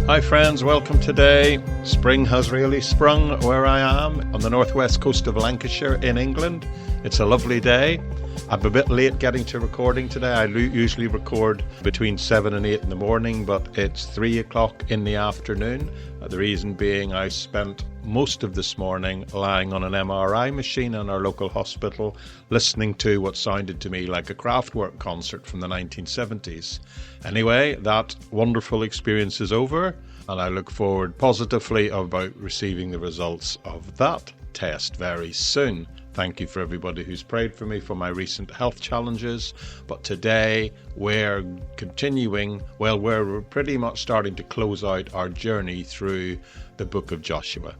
Hi friends, welcome today. Spring has really sprung where I am on the northwest coast of Lancashire in England. It's a lovely day. I'm a bit late getting to recording today. I usually record between 7 and 8 in the morning, but it's 3 o'clock in the afternoon. The reason being I spent most of this morning lying on an MRI machine in our local hospital, listening to what sounded to me like a Kraftwerk concert from the 1970s. Anyway, that wonderful experience is over, and I look forward positively about receiving the results of that test very soon. Thank you for everybody who's prayed for me for my recent health challenges. But today we're continuing, we're pretty much starting to close out our journey through the book of Joshua.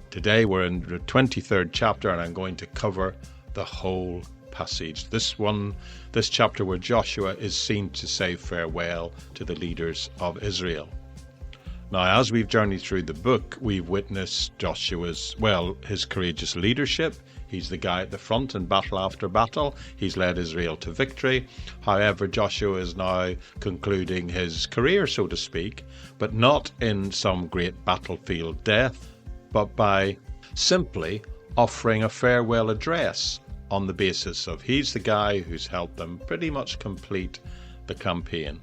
Today we're in the 23rd chapter, and I'm going to cover the whole passage. This chapter where Joshua is seen to say farewell to the leaders of Israel. Now, as we've journeyed through the book, we've witnessed Joshua's, his courageous leadership. He's the guy at the front in battle after battle. He's led Israel to victory. However, Joshua is now concluding his career, so to speak, but not in some great battlefield death, but by simply offering a farewell address on the basis of he's the guy who's helped them pretty much complete the campaign.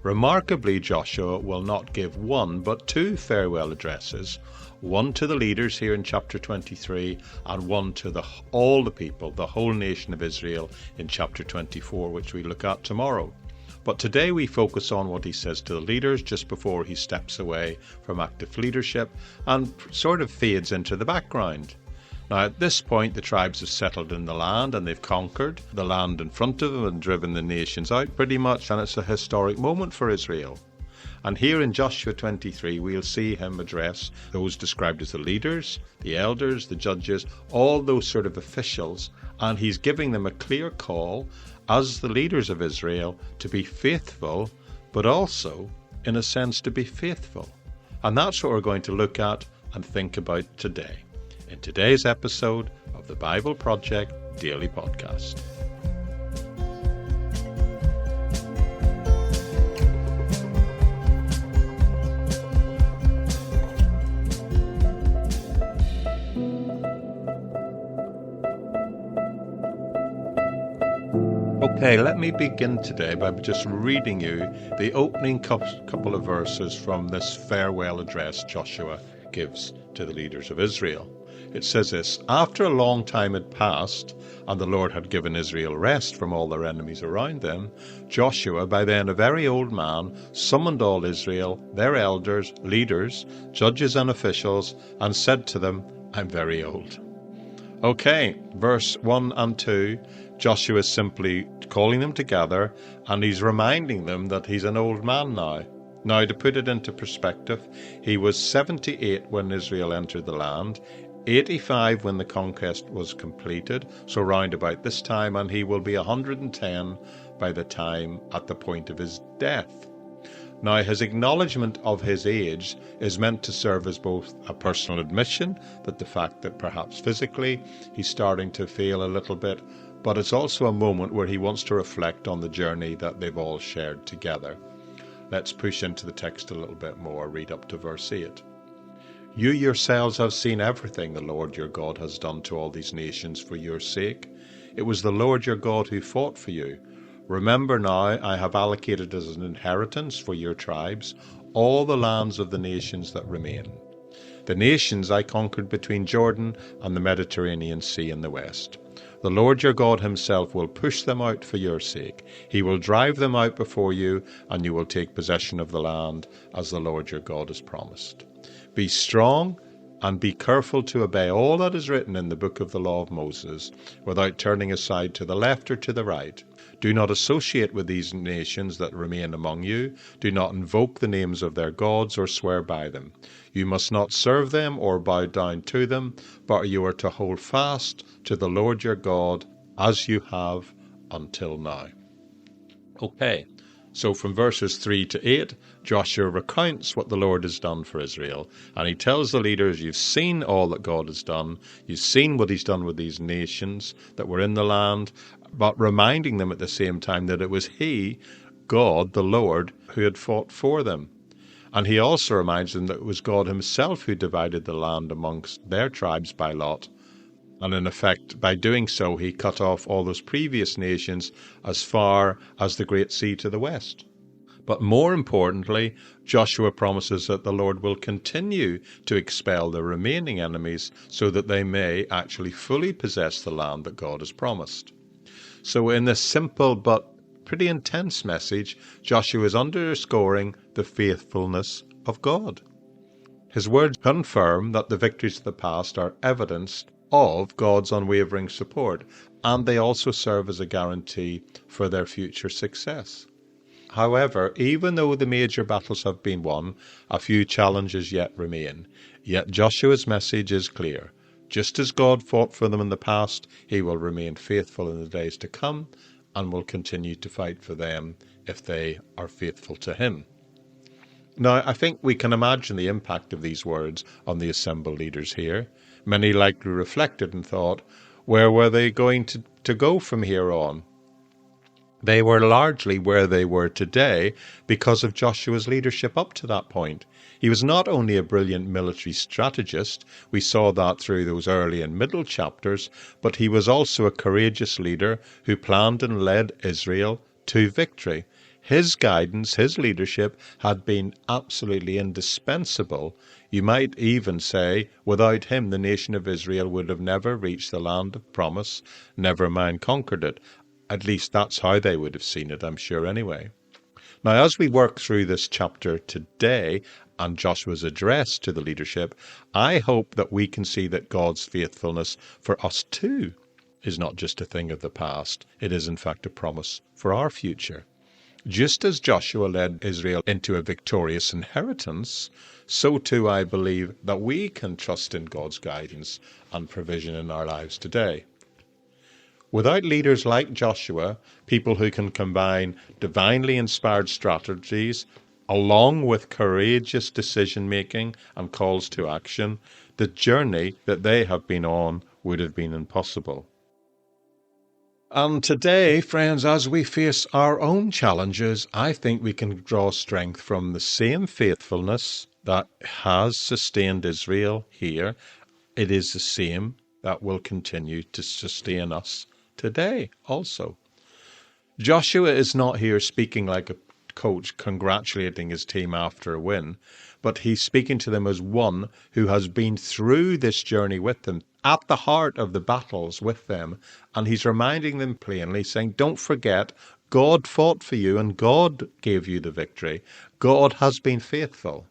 Remarkably, Joshua will not give one but two farewell addresses, one to the leaders here in chapter 23 and one to all the people, the whole nation of Israel in chapter 24, which we look at tomorrow. But today we focus on what he says to the leaders just before he steps away from active leadership and sort of fades into the background. Now, at this point, the tribes have settled in the land and they've conquered the land in front of them and driven the nations out pretty much, and it's a historic moment for Israel. And here in Joshua 23, we'll see him address those described as the leaders, the elders, the judges, all those sort of officials, and he's giving them a clear call as the leaders of Israel to be faithful, but also, in a sense, to be faithful. And that's what we're going to look at and think about today, in today's episode of the Bible Project Daily Podcast. Okay, let me begin today by just reading you the opening couple of verses from this farewell address Joshua gives to the leaders of Israel. It says this: "After a long time had passed, and the Lord had given Israel rest from all their enemies around them, Joshua, by then a very old man, summoned all Israel, their elders, leaders, judges and officials, and said to them, 'I'm very old.'" Okay, verse 1 and 2, Joshua is simply calling them together, and he's reminding them that he's an old man now. Now, to put it into perspective, he was 78 when Israel entered the land, 85 when the conquest was completed, so round about this time, and he will be 110 by the time at the point of his death. Now, his acknowledgement of his age is meant to serve as both a personal admission that the fact that perhaps physically he's starting to feel a little bit, but it's also a moment where he wants to reflect on the journey that they've all shared together. Let's push into the text a little bit more, read up to verse 8. "You yourselves have seen everything the Lord your God has done to all these nations for your sake. It was the Lord your God who fought for you. Remember now, I have allocated as an inheritance for your tribes all the lands of the nations that remain. The nations I conquered between Jordan and the Mediterranean Sea in the west. The Lord your God himself will push them out for your sake. He will drive them out before you, and you will take possession of the land as the Lord your God has promised. Be strong and be careful to obey all that is written in the book of the law of Moses, without turning aside to the left or to the right. Do not associate with these nations that remain among you. Do not invoke the names of their gods or swear by them. You must not serve them or bow down to them, but you are to hold fast to the Lord your God as you have until now." Okay, so from verses 3 to 8, Joshua recounts what the Lord has done for Israel, and he tells the leaders, you've seen all that God has done, you've seen what he's done with these nations that were in the land, but reminding them at the same time that it was he, God, the Lord, who had fought for them. And he also reminds them that it was God himself who divided the land amongst their tribes by lot. And in effect, by doing so, he cut off all those previous nations as far as the Great Sea to the west. But more importantly, Joshua promises that the Lord will continue to expel the remaining enemies so that they may actually fully possess the land that God has promised. So in this simple but pretty intense message, Joshua is underscoring the faithfulness of God. His words confirm that the victories of the past are evidence of God's unwavering support, and they also serve as a guarantee for their future success. However, even though the major battles have been won, a few challenges yet remain. Yet Joshua's message is clear. Just as God fought for them in the past, he will remain faithful in the days to come and will continue to fight for them if they are faithful to him. Now, I think we can imagine the impact of these words on the assembled leaders here. Many likely reflected and thought, where were they going to go from here on? They were largely where they were today because of Joshua's leadership up to that point. He was not only a brilliant military strategist, we saw that through those early and middle chapters, but he was also a courageous leader who planned and led Israel to victory. His guidance, his leadership had been absolutely indispensable. You might even say, without him, the nation of Israel would have never reached the land of promise, never mind conquered it. At least that's how they would have seen it, I'm sure, anyway. Now, as we work through this chapter today and Joshua's address to the leadership, I hope that we can see that God's faithfulness for us too is not just a thing of the past. It is, in fact, a promise for our future. Just as Joshua led Israel into a victorious inheritance, so too I believe that we can trust in God's guidance and provision in our lives today. Without leaders like Joshua, people who can combine divinely inspired strategies along with courageous decision-making and calls to action, the journey that they have been on would have been impossible. And today, friends, as we face our own challenges, I think we can draw strength from the same faithfulness that has sustained Israel here. It is the same that will continue to sustain us today also. Joshua is not here speaking like a coach congratulating his team after a win, but he's speaking to them as one who has been through this journey with them, at the heart of the battles with them, and he's reminding them plainly, saying, don't forget, God fought for you and God gave you the victory. God has been faithful.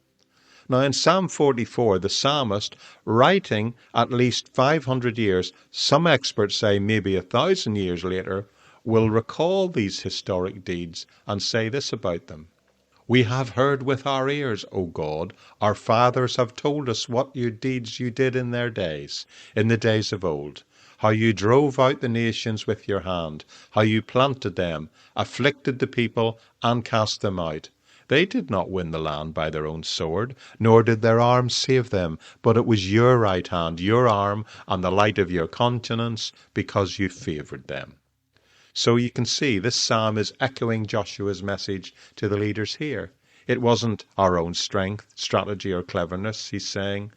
Now in Psalm 44, the psalmist, writing at least 500 years, some experts say maybe 1,000 years later, will recall these historic deeds and say this about them. We have heard with our ears, O God, our fathers have told us what your deeds you did in their days, in the days of old, how you drove out the nations with your hand, how you planted them, afflicted the people, and cast them out. They did not win the land by their own sword, nor did their arm save them, but it was your right hand, your arm, and the light of your countenance, because you favoured them. So you can see this psalm is echoing Joshua's message to the leaders here. It wasn't our own strength, strategy, or cleverness, he's saying.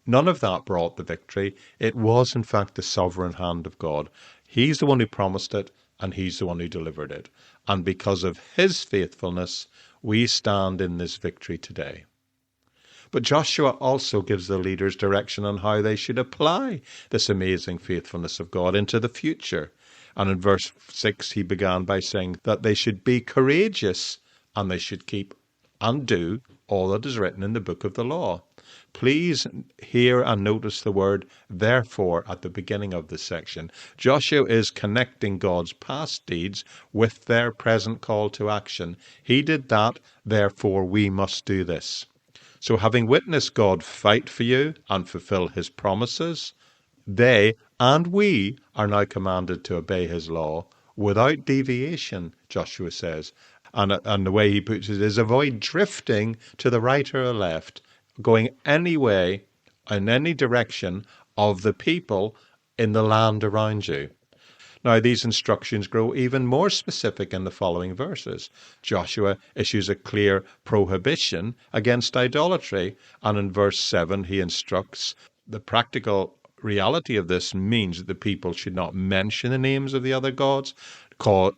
None of that brought the victory. It was, in fact, the sovereign hand of God. He's the one who promised it, and he's the one who delivered it. And because of his faithfulness, we stand in this victory today. But Joshua also gives the leaders direction on how they should apply this amazing faithfulness of God into the future. And in verse 6, he began by saying that they should be courageous and they should keep and do all that is written in the book of the law. Please hear and notice the word therefore at the beginning of this section. Joshua is connecting God's past deeds with their present call to action. He did that, therefore we must do this. So having witnessed God fight for you and fulfill his promises, they and we are now commanded to obey his law without deviation, Joshua says. And the way he puts it is avoid drifting to the right or the left, going any way in any direction of the people in the land around you. Now, these instructions grow even more specific in the following verses. Joshua issues a clear prohibition against idolatry, and in verse 7 he instructs the practical reality of this means that the people should not mention the names of the other gods,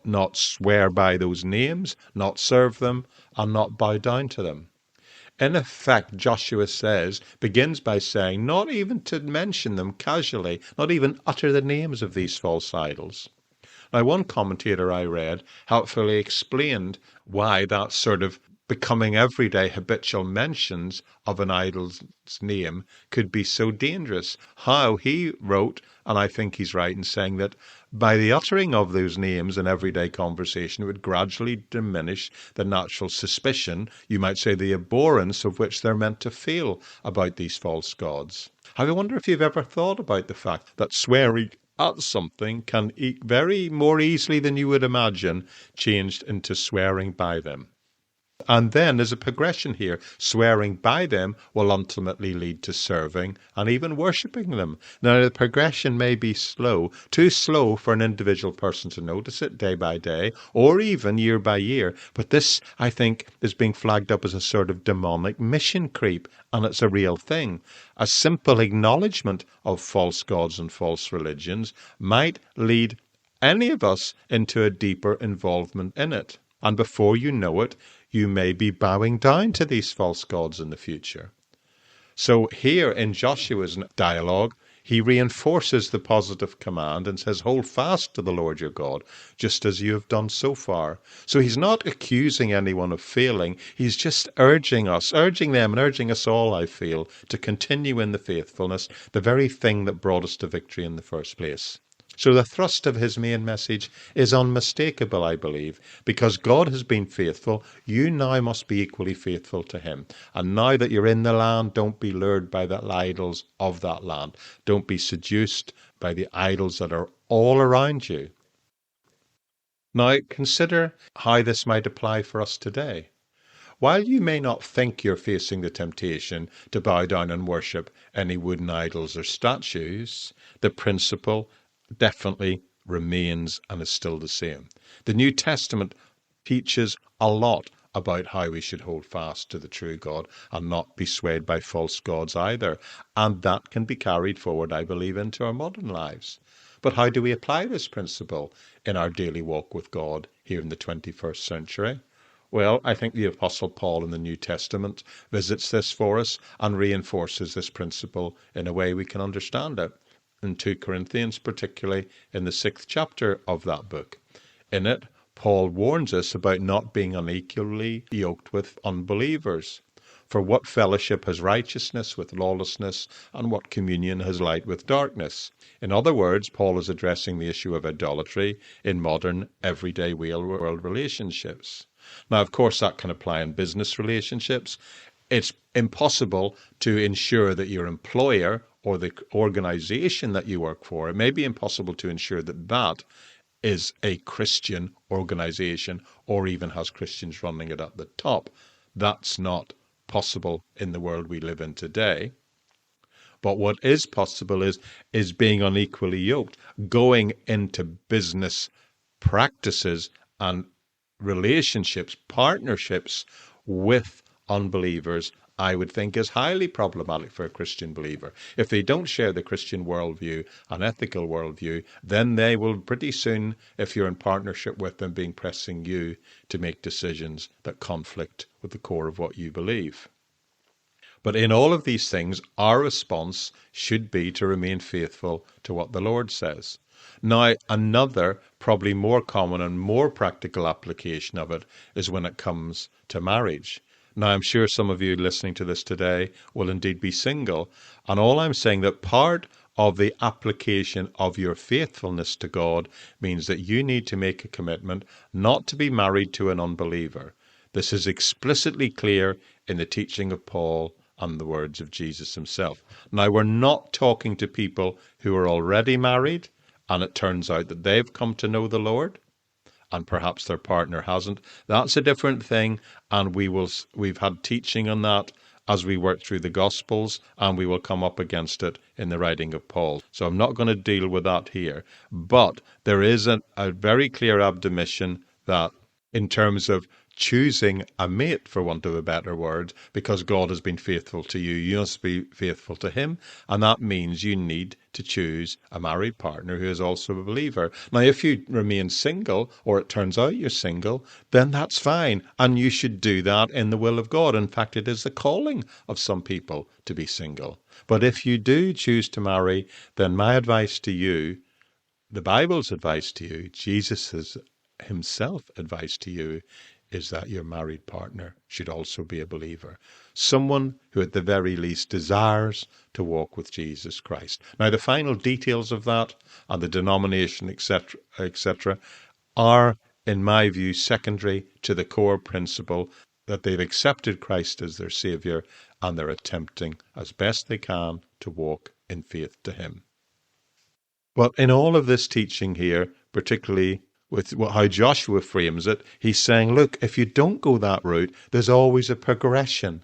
not swear by those names, not serve them, and not bow down to them. In effect, Joshua begins by saying not even to mention them casually, not even utter the names of these false idols. Now, one commentator I read helpfully explained why that sort of becoming everyday habitual mentions of an idol's name could be so dangerous. How he wrote, and I think he's right in saying that by the uttering of those names in everyday conversation, it would gradually diminish the natural suspicion, you might say the abhorrence of which they're meant to feel about these false gods. I wonder if you've ever thought about the fact that swearing at something can very more easily than you would imagine changed into swearing by them. And then there's a progression here. Swearing by them will ultimately lead to serving and even worshipping them. Now, the progression may be slow, too slow for an individual person to notice it day by day or even year by year. But this, I think, is being flagged up as a sort of demonic mission creep, and it's a real thing. A simple acknowledgement of false gods and false religions might lead any of us into a deeper involvement in it. And before you know it, you may be bowing down to these false gods in the future. So here in Joshua's dialogue, he reinforces the positive command and says, hold fast to the Lord your God, just as you have done so far. So he's not accusing anyone of failing. He's just urging them and urging us all, I feel, to continue in the faithfulness, the very thing that brought us to victory in the first place. So the thrust of his main message is unmistakable, I believe. Because God has been faithful, you now must be equally faithful to him. And now that you're in the land, don't be lured by the idols of that land. Don't be seduced by the idols that are all around you. Now consider how this might apply for us today. While you may not think you're facing the temptation to bow down and worship any wooden idols or statues, the principle definitely remains and is still the same. The New Testament teaches a lot about how we should hold fast to the true God and not be swayed by false gods either. And that can be carried forward, I believe, into our modern lives. But how do we apply this principle in our daily walk with God here in the 21st century? Well, I think the Apostle Paul in the New Testament visits this for us and reinforces this principle in a way we can understand it. In 2 Corinthians, particularly in the 6th chapter of that book. In it, Paul warns us about not being unequally yoked with unbelievers. For what fellowship has righteousness with lawlessness, and what communion has light with darkness? In other words, Paul is addressing the issue of idolatry in modern, everyday real-world relationships. Now, of course, that can apply in business relationships. It's impossible to ensure that your employer or the organization that you work for, it may be impossible to ensure that that is a Christian organization or even has Christians running it at the top. That's not possible in the world we live in today. But what is possible is being unequally yoked, going into business practices and relationships, partnerships with unbelievers, I would think is highly problematic for a Christian believer. If they don't share the Christian worldview, an ethical worldview, then they will pretty soon, if you're in partnership with them, be pressing you to make decisions that conflict with the core of what you believe. But in all of these things, our response should be to remain faithful to what the Lord says. Now, another, probably more common and more practical application of it is when it comes to marriage. Now, I'm sure some of you listening to this today will indeed be single. And all I'm saying that part of the application of your faithfulness to God means that you need to make a commitment not to be married to an unbeliever. This is explicitly clear in the teaching of Paul and the words of Jesus himself. Now, we're not talking to people who are already married and it turns out that they've come to know the Lord, and perhaps their partner hasn't. That's a different thing, and we've had teaching on that as we work through the Gospels, and we will come up against it in the writing of Paul. So I'm not going to deal with that here. But there is a very clear admonition that in terms of choosing a mate, for want of a better word, because God has been faithful to you, you must be faithful to him. And that means you need to choose a married partner who is also a believer. Now, if you remain single, or it turns out you're single, then that's fine. And you should do that in the will of God. In fact, it is the calling of some people to be single. But if you do choose to marry, then my advice to you, the Bible's advice to you, Jesus' himself advice to you, is that your married partner should also be a believer. Someone who at the very least desires to walk with Jesus Christ. Now, the final details of that and the denomination, etc., are, in my view, secondary to the core principle that they've accepted Christ as their Saviour and they're attempting as best they can to walk in faith to him. Well, in all of this teaching here, particularly with how Joshua frames it, he's saying, look, if you don't go that route, there's always a progression.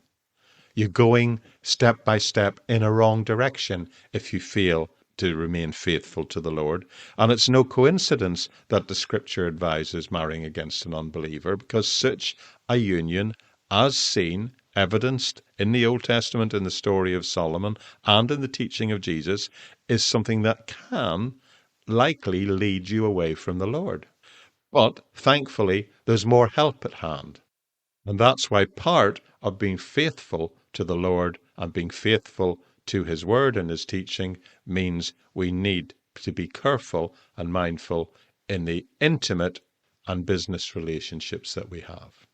You're going step by step in a wrong direction if you fail to remain faithful to the Lord. And it's no coincidence that the Scripture advises marrying against an unbeliever, because such a union, as seen, evidenced in the Old Testament, in the story of Solomon, and in the teaching of Jesus, is something that can likely lead you away from the Lord. But thankfully, there's more help at hand. And that's why part of being faithful to the Lord and being faithful to his word and his teaching means we need to be careful and mindful in the intimate and business relationships that we have.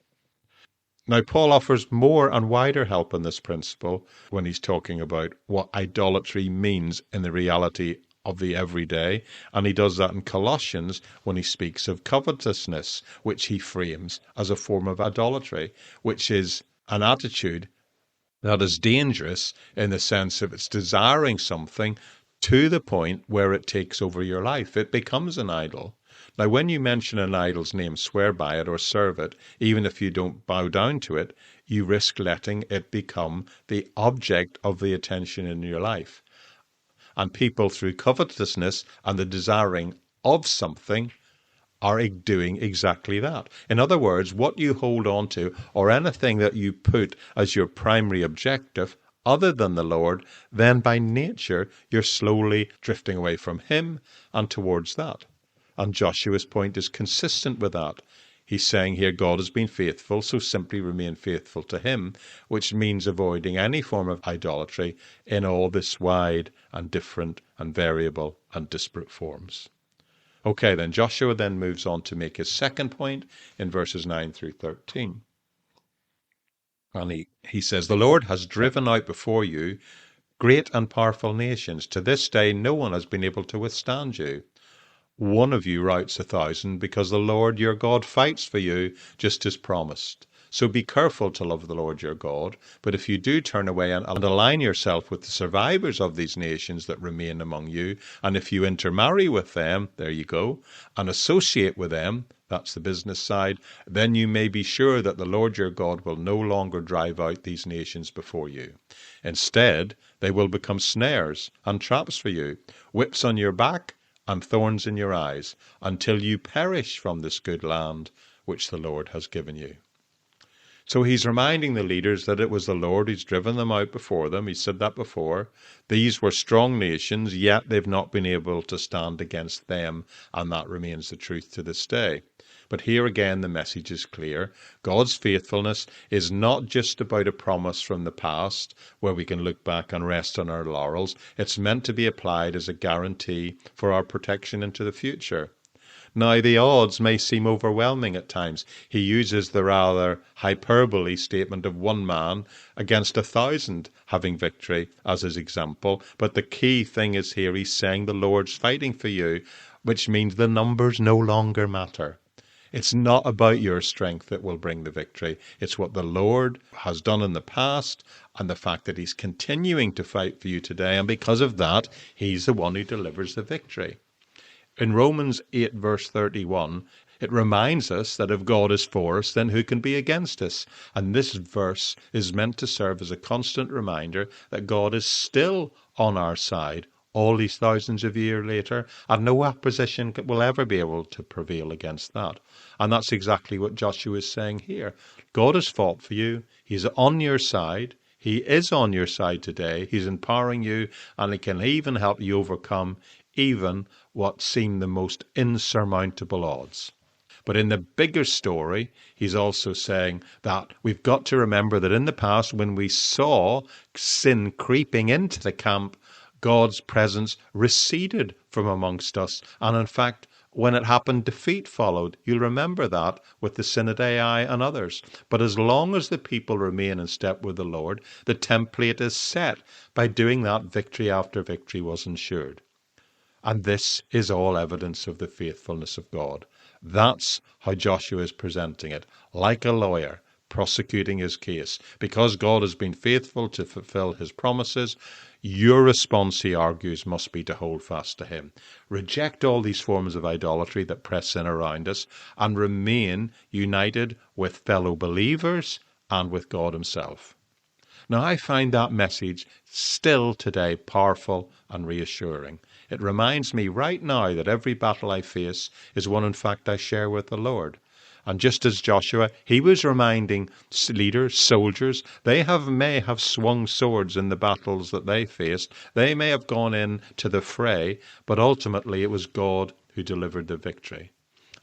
Now, Paul offers more and wider help in this principle when he's talking about what idolatry means in the reality of the everyday, and he does that in Colossians when he speaks of covetousness, which he frames as a form of idolatry, which is an attitude that is dangerous in the sense of it's desiring something to the point where it takes over your life. It becomes an idol. Now, when you mention an idol's name, swear by it or serve it, even if you don't bow down to it, you risk letting it become the object of the attention in your life. And people, through covetousness and the desiring of something, are doing exactly that. In other words, what you hold on to, or anything that you put as your primary objective other than the Lord, then by nature you're slowly drifting away from him and towards that. And Joshua's point is consistent with that. He's saying here God has been faithful, so simply remain faithful to him, which means avoiding any form of idolatry in all this wide and different and variable and disparate forms. Okay, then Joshua then moves on to make his second point in verses 9 through 13. And he says, the Lord has driven out before you great and powerful nations. To this day no one has been able to withstand you. One of you routs 1,000, because the Lord your God fights for you, just as promised. So be careful to love the Lord your God. But if you do turn away and align yourself with the survivors of these nations that remain among you, and if you intermarry with them, there you go, and associate with them, that's the business side, then you may be sure that the Lord your God will no longer drive out these nations before you. Instead, they will become snares and traps for you, whips on your back, and thorns in your eyes, until you perish from this good land which the Lord has given you. So he's reminding the leaders that it was the Lord who's driven them out before them. He said that before. These were strong nations, yet they've not been able to stand against them, and that remains the truth to this day. But here again the message is clear. God's faithfulness is not just about a promise from the past where we can look back and rest on our laurels. It's meant to be applied as a guarantee for our protection into the future. Now, the odds may seem overwhelming at times. He uses the rather hyperbole statement of one man against 1,000 having victory as his example. But the key thing is here he's saying the Lord's fighting for you, which means the numbers no longer matter. It's not about your strength that will bring the victory. It's what the Lord has done in the past and the fact that he's continuing to fight for you today. And because of that, he's the one who delivers the victory. In Romans 8 verse 31, It reminds us that if God is for us, then who can be against us? And this verse is meant to serve as a constant reminder that God is still on our side all these thousands of years later, and no opposition will ever be able to prevail against that. And that's exactly what Joshua is saying here. God has fought for you. He's on your side. He is on your side today. He's empowering you, and he can even help you overcome even what seem the most insurmountable odds. But in the bigger story, he's also saying that we've got to remember that in the past, when we saw sin creeping into the camp, God's presence receded from amongst us. And in fact, when it happened, defeat followed. You'll remember that with the sin of Ai and others. But as long as the people remain in step with the Lord, the template is set. By doing that, victory after victory was ensured. And this is all evidence of the faithfulness of God. That's how Joshua is presenting it, like a lawyer prosecuting his case. Because God has been faithful to fulfill his promises, your response, he argues, must be to hold fast to him. Reject all these forms of idolatry that press in around us and remain united with fellow believers and with God himself. Now, I find that message still today powerful and reassuring. It reminds me right now that every battle I face is one, in fact, I share with the Lord. And just as Joshua, he was reminding leaders, soldiers, they may have swung swords in the battles that they faced. They may have gone in to the fray, but ultimately it was God who delivered the victory.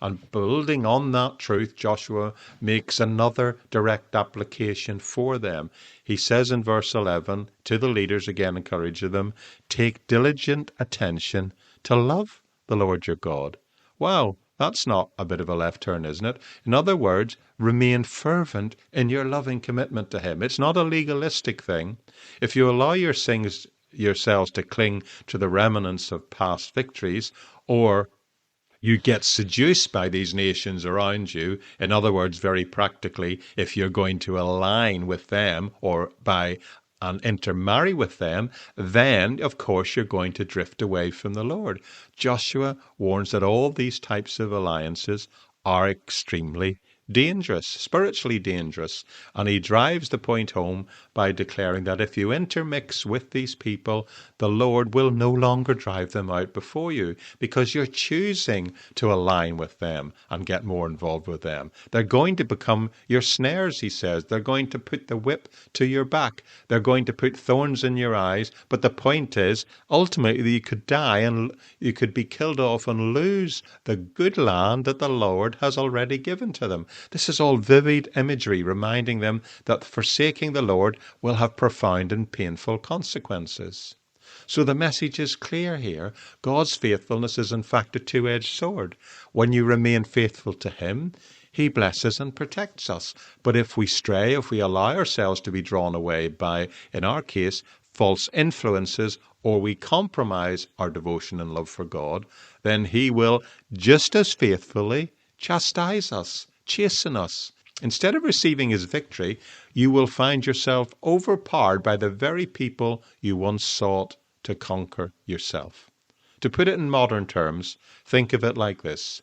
And building on that truth, Joshua makes another direct application for them. He says in verse 11 to the leaders, again encouraging them, take diligent attention to love the Lord your God. Wow, that's not a bit of a left turn, isn't it? In other words, remain fervent in your loving commitment to him. It's not a legalistic thing. If you allow yourselves to cling to the remnants of past victories, or you get seduced by these nations around you. In other words, very practically, if you're going to align with them or and intermarry with them, then, of course, you're going to drift away from the Lord. Joshua warns that all these types of alliances are extremely dangerous, spiritually dangerous. And he drives the point home by declaring that if you intermix with these people, the Lord will no longer drive them out before you because you're choosing to align with them and get more involved with them. They're going to become your snares, he says. They're going to put the whip to your back. They're going to put thorns in your eyes. But the point is, ultimately, you could die and you could be killed off and lose the good land that the Lord has already given to them. This is all vivid imagery reminding them that forsaking the Lord will have profound and painful consequences. So the message is clear here. God's faithfulness is in fact a two-edged sword. When you remain faithful to him, he blesses and protects us. But if we stray, if we allow ourselves to be drawn away by, in our case, false influences, or we compromise our devotion and love for God, then he will just as faithfully chastise us, chasten us. Instead of receiving his victory, you will find yourself overpowered by the very people you once sought to conquer yourself. To put it in modern terms, think of it like this.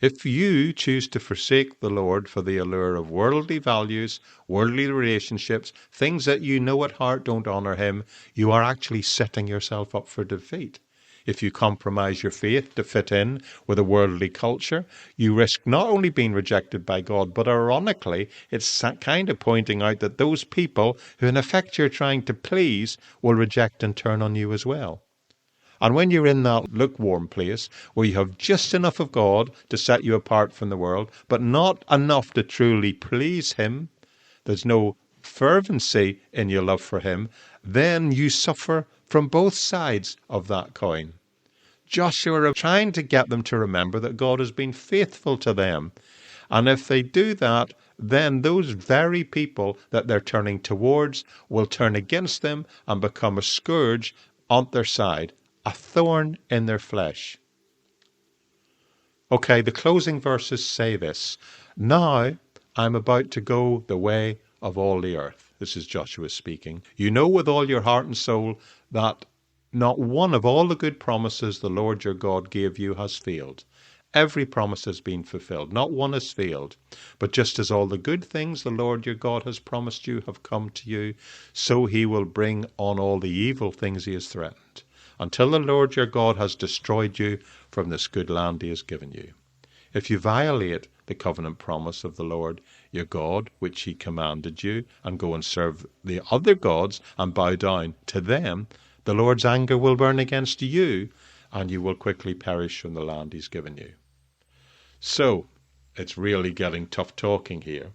If you choose to forsake the Lord for the allure of worldly values, worldly relationships, things that you know at heart don't honor him, you are actually setting yourself up for defeat. If you compromise your faith to fit in with a worldly culture, you risk not only being rejected by God, but ironically, it's kind of pointing out that those people who in effect you're trying to please will reject and turn on you as well. And when you're in that lukewarm place where you have just enough of God to set you apart from the world, but not enough to truly please him, there's no fervency in your love for him, then you suffer from both sides of that coin. Joshua is trying to get them to remember that God has been faithful to them. And if they do that, then those very people that they're turning towards will turn against them and become a scourge on their side, a thorn in their flesh. Okay, the closing verses say this. Now I'm about to go the way of all the earth. This is Joshua speaking. You know with all your heart and soul that not one of all the good promises the Lord your God gave you has failed. Every promise has been fulfilled. Not one has failed. But just as all the good things the Lord your God has promised you have come to you, so he will bring on all the evil things he has threatened, until the Lord your God has destroyed you from this good land he has given you. If you violate the covenant promise of the Lord your God, which he commanded you, and go and serve the other gods and bow down to them, the Lord's anger will burn against you, and you will quickly perish from the land he's given you. So, it's really getting tough talking here.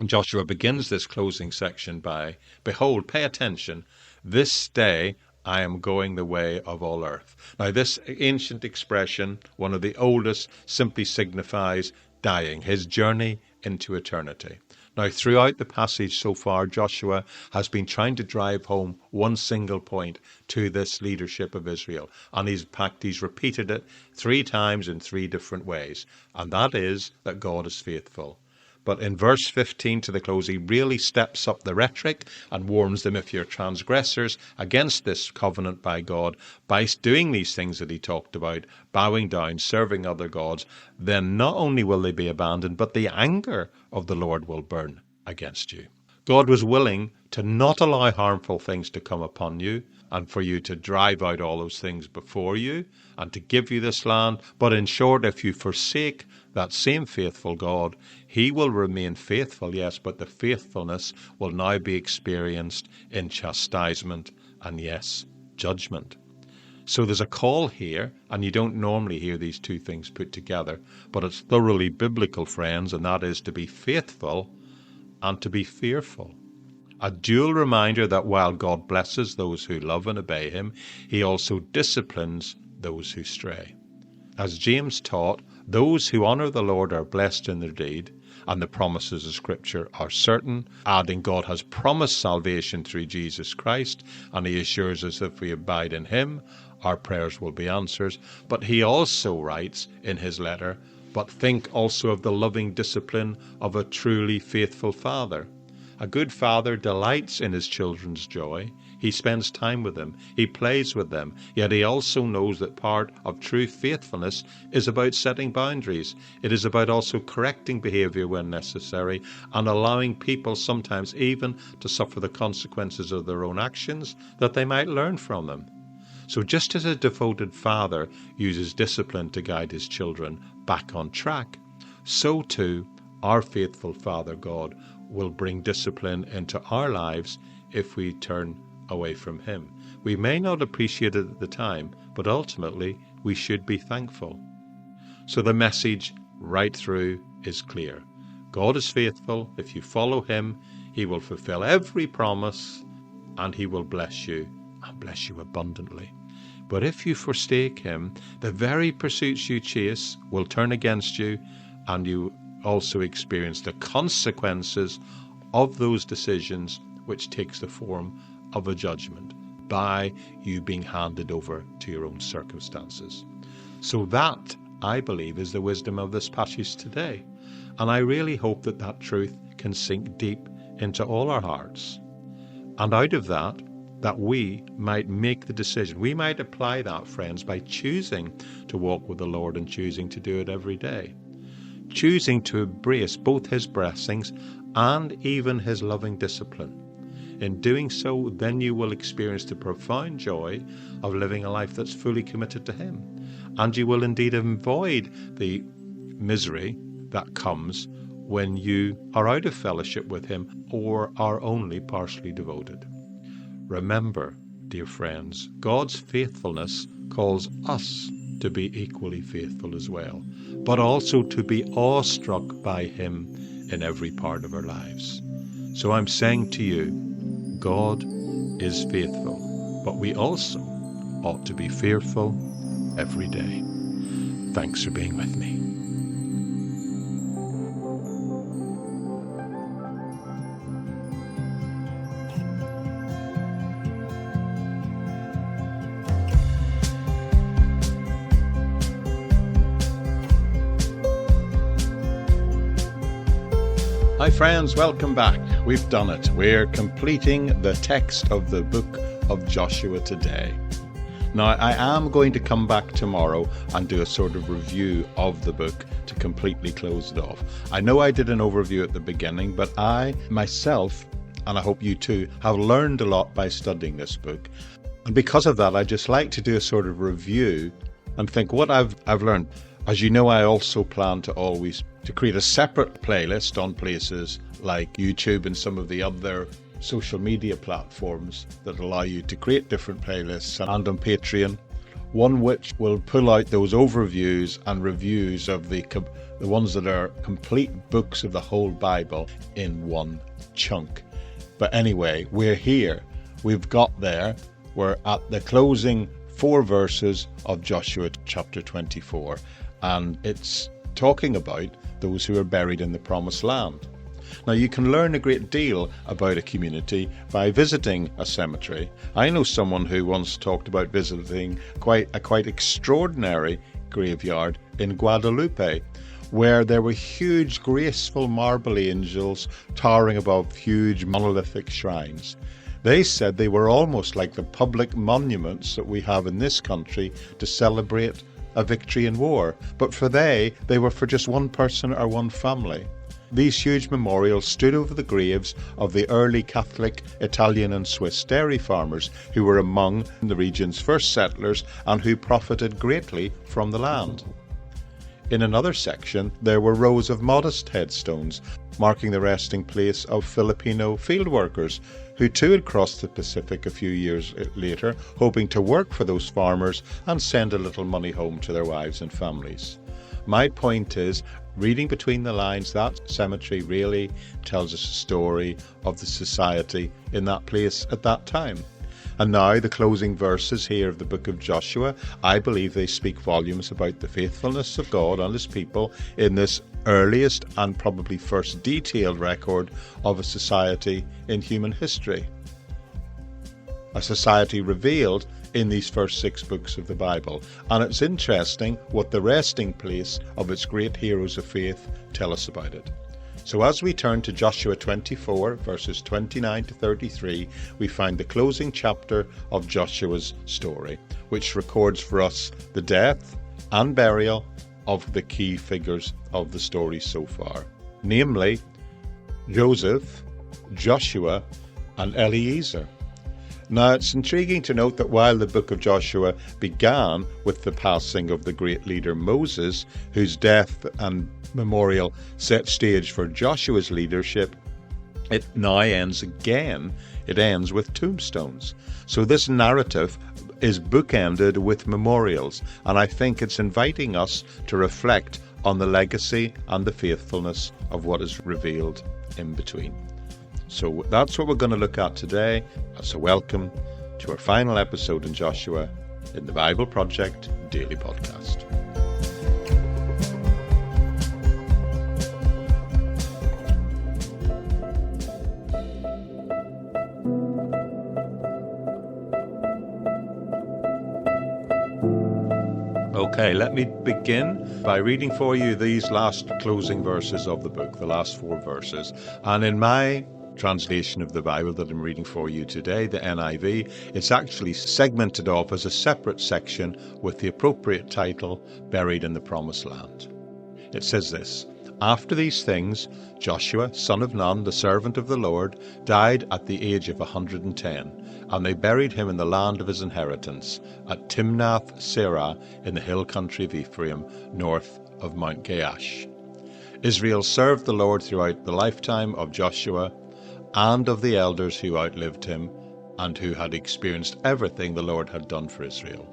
And Joshua begins this closing section by, behold, pay attention, this day I am going the way of all earth. Now, this ancient expression, one of the oldest, simply signifies dying, his journey into eternity. Now, throughout the passage so far, Joshua has been trying to drive home one single point to this leadership of Israel. And he's repeated it 3 times in 3 different ways. And that is that God is faithful. But in verse 15 to the close, he really steps up the rhetoric and warns them, if you're transgressors against this covenant by God, by doing these things that he talked about, bowing down, serving other gods, then not only will they be abandoned, but the anger of the Lord will burn against you. God was willing to not allow harmful things to come upon you, and for you to drive out all those things before you, and to give you this land. But in short, if you forsake that same faithful God, he will remain faithful, yes, but the faithfulness will now be experienced in chastisement and, yes, judgment. So there's a call here, and you don't normally hear these 2 things put together, but it's thoroughly biblical, friends, and that is to be faithful and to be fearful. A dual reminder that while God blesses those who love and obey him, he also disciplines those who stray. As James taught, those who honour the Lord are blessed in their deed, and the promises of Scripture are certain, adding God has promised salvation through Jesus Christ, and he assures us if we abide in him, our prayers will be answered. But he also writes in his letter, but think also of the loving discipline of a truly faithful father. A good father delights in his children's joy. He spends time with them. He plays with them. Yet he also knows that part of true faithfulness is about setting boundaries. It is about also correcting behavior when necessary and allowing people sometimes even to suffer the consequences of their own actions, that they might learn from them. So just as a devoted father uses discipline to guide his children back on track, so too our faithful Father God will bring discipline into our lives if we turn away from him. We may not appreciate it at the time, but ultimately we should be thankful. So the message right through is clear. God is faithful. If you follow him, he will fulfill every promise, and he will bless you, and bless you abundantly. But if you forsake him, the very pursuits you chase will turn against you, and you also experience the consequences of those decisions, which takes the form of a judgment by you being handed over to your own circumstances. So that, I believe, is the wisdom of this passage today. And I really hope that that truth can sink deep into all our hearts. And out of that we might make the decision. We might apply that, friends, by choosing to walk with the Lord and choosing to do it every day. Choosing to embrace both his blessings and even his loving discipline. In doing so, then you will experience the profound joy of living a life that's fully committed to him. And you will indeed avoid the misery that comes when you are out of fellowship with him or are only partially devoted. Remember, dear friends, God's faithfulness calls us to be equally faithful as well, but also to be awestruck by him in every part of our lives. So I'm saying to you, God is faithful, but we also ought to be fearful every day. Thanks for being with me. Hi friends, welcome back. We've done it. We're completing the text of the book of Joshua today. Now, I am going to come back tomorrow and do a sort of review of the book to completely close it off. I know I did an overview at the beginning, but I, myself, and I hope you too, have learned a lot by studying this book. And because of that, I just like to do a sort of review and think what I've learned. As you know, I also plan to create a separate playlist on places like YouTube and some of the other social media platforms that allow you to create different playlists, and on Patreon, one which will pull out those overviews and reviews of the ones that are complete books of the whole Bible in one chunk. But anyway, we're here. We've got there. We're at the closing 4 verses of Joshua chapter 24, and it's talking about those who are buried in the promised land. Now, you can learn a great deal about a community by visiting a cemetery. I know someone who once talked about visiting a quite extraordinary graveyard in Guadalupe, where there were huge, graceful marble angels towering above huge monolithic shrines. They said they were almost like the public monuments that we have in this country to celebrate a victory in war, but they were for just one person or one family. These huge memorials stood over the graves of the early Catholic Italian and Swiss dairy farmers who were among the region's first settlers and who profited greatly from the land. In another section, there were rows of modest headstones marking the resting place of Filipino field workers who too had crossed the Pacific a few years later, hoping to work for those farmers and send a little money home to their wives and families. My point is, reading between the lines, that cemetery really tells us a story of the society in that place at that time. And now the closing verses here of the book of Joshua, I believe they speak volumes about the faithfulness of God and his people in this earliest and probably first detailed record of a society in human history. A society revealed in these first 6 books of the Bible. And it's interesting what the resting place of its great heroes of faith tell us about it. So as we turn to Joshua 24, verses 29 to 33, we find the closing chapter of Joshua's story, which records for us the death and burial of the key figures of the story so far, namely Joseph, Joshua, and Eliezer. Now, it's intriguing to note that while the book of Joshua began with the passing of the great leader Moses, whose death and memorial set stage for Joshua's leadership, it now ends again. It ends with tombstones. So this narrative is bookended with memorials, and I think it's inviting us to reflect on the legacy and the faithfulness of what is revealed in between. So that's what we're going to look at today. So welcome to our final episode in Joshua in the Bible Project Daily Podcast. Okay, let me begin by reading for you these last closing verses of the book, the last 4 verses. And in my translation of the Bible that I'm reading for you today, the NIV, it's actually segmented off as a separate section with the appropriate title, Buried in the Promised Land. It says this: After these things, Joshua, son of Nun, the servant of the Lord, died at the age of 110, and they buried him in the land of his inheritance, at Timnath-Serah in the hill country of Ephraim, north of Mount Gaash. Israel served the Lord throughout the lifetime of Joshua and of the elders who outlived him and who had experienced everything the Lord had done for Israel.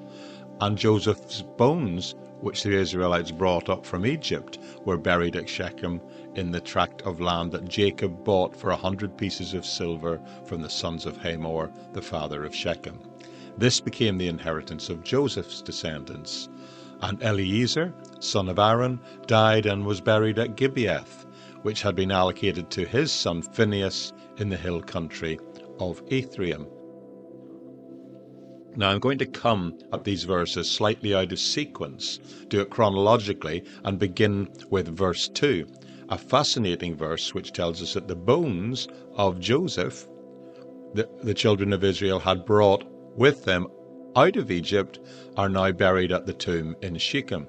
And Joseph's bones, which the Israelites brought up from Egypt, were buried at Shechem in the tract of land that Jacob bought for 100 pieces of silver from the sons of Hamor, the father of Shechem. This became the inheritance of Joseph's descendants. And Eliezer, son of Aaron, died and was buried at Gibeath, which had been allocated to his son Phinehas in the hill country of Ephraim. Now I'm going to come at these verses slightly out of sequence, do it chronologically, and begin with verse 2, a fascinating verse which tells us that the bones of Joseph, the children of Israel had brought with them out of Egypt are now buried at the tomb in Shechem.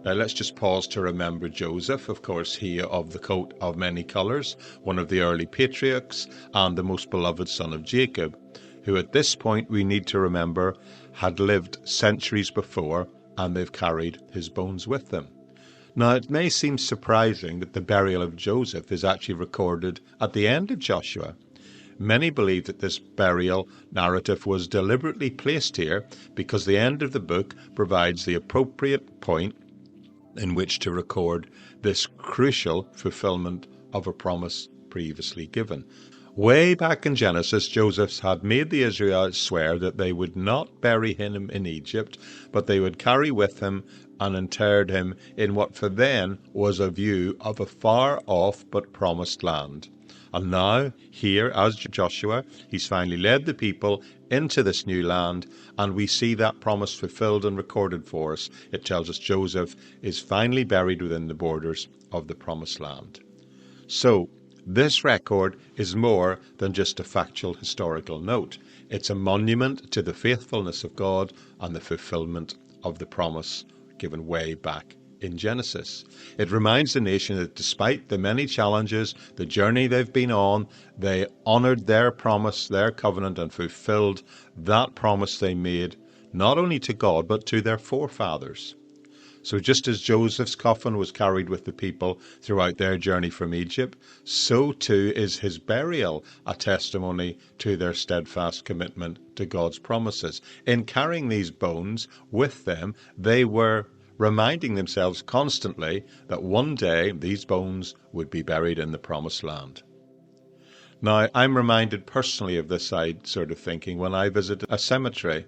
Now let's just pause to remember Joseph, of course, he of the coat of many colours, one of the early patriarchs and the most beloved son of Jacob, who at this point we need to remember had lived centuries before, and they've carried his bones with them. Now it may seem surprising that the burial of Joseph is actually recorded at the end of Joshua. Many believe that this burial narrative was deliberately placed here because the end of the book provides the appropriate point in which to record this crucial fulfillment of a promise previously given. Way back in Genesis, Joseph had made the Israelites swear that they would not bury him in Egypt, but they would carry with him and interred him in what for then was a view of a far-off but promised land. And now, here as Joshua, he's finally led the people into this new land, and we see that promise fulfilled and recorded for us. It tells us Joseph is finally buried within the borders of the promised land. So, this record is more than just a factual historical note. It's a monument to the faithfulness of God and the fulfillment of the promise given way back in Genesis. It reminds the nation that despite the many challenges, the journey they've been on, they honoured their promise, their covenant, and fulfilled that promise they made, not only to God, but to their forefathers. So just as Joseph's coffin was carried with the people throughout their journey from Egypt, so too is his burial a testimony to their steadfast commitment to God's promises. In carrying these bones with them, they were reminding themselves constantly that one day these bones would be buried in the promised land. Now, I'm reminded personally of this sort of thinking when I visit a cemetery.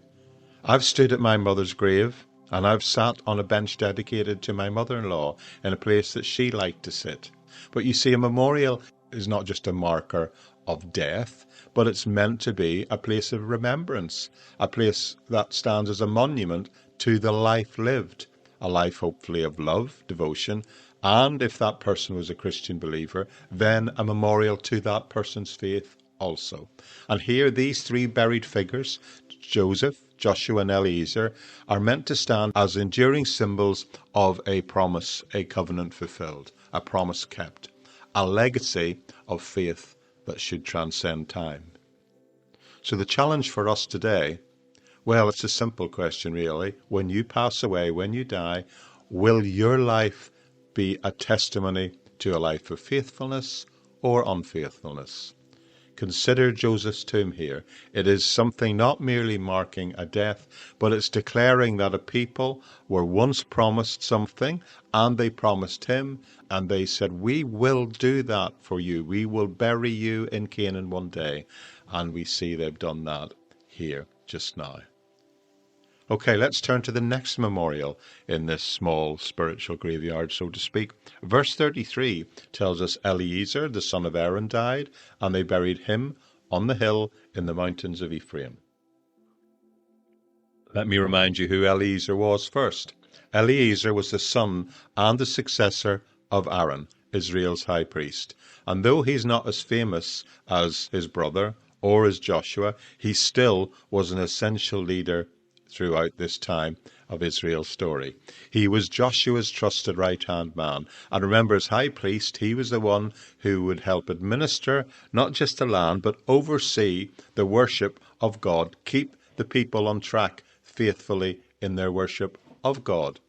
I've stood at my mother's grave, and I've sat on a bench dedicated to my mother-in-law in a place that she liked to sit. But you see, a memorial is not just a marker of death, but it's meant to be a place of remembrance, a place that stands as a monument to the life lived, a life hopefully of love, devotion, and if that person was a Christian believer, then a memorial to that person's faith also. And here these three buried figures, Joseph, Joshua and Eliezer, are meant to stand as enduring symbols of a promise, a covenant fulfilled, a promise kept, a legacy of faith that should transcend time. So the challenge for us today, well, it's a simple question really. When you pass away, when you die, will your life be a testimony to a life of faithfulness or unfaithfulness? Consider Joseph's tomb here. It is something not merely marking a death, but it's declaring that a people were once promised something, and they promised him, and they said, we will do that for you. We will bury you in Canaan one day. And we see they've done that here just now. Okay, let's turn to the next memorial in this small spiritual graveyard, so to speak. Verse 33 tells us Eliezer, the son of Aaron, died, and they buried him on the hill in the mountains of Ephraim. Let me remind you who Eliezer was first. Eliezer was the son and the successor of Aaron, Israel's high priest. And though he's not as famous as his brother or as Joshua, he still was an essential leader throughout this time of Israel's story. He was Joshua's trusted right-hand man. And remember, as high priest, he was the one who would help administer not just the land, but oversee the worship of God, keep the people on track faithfully in their worship of God.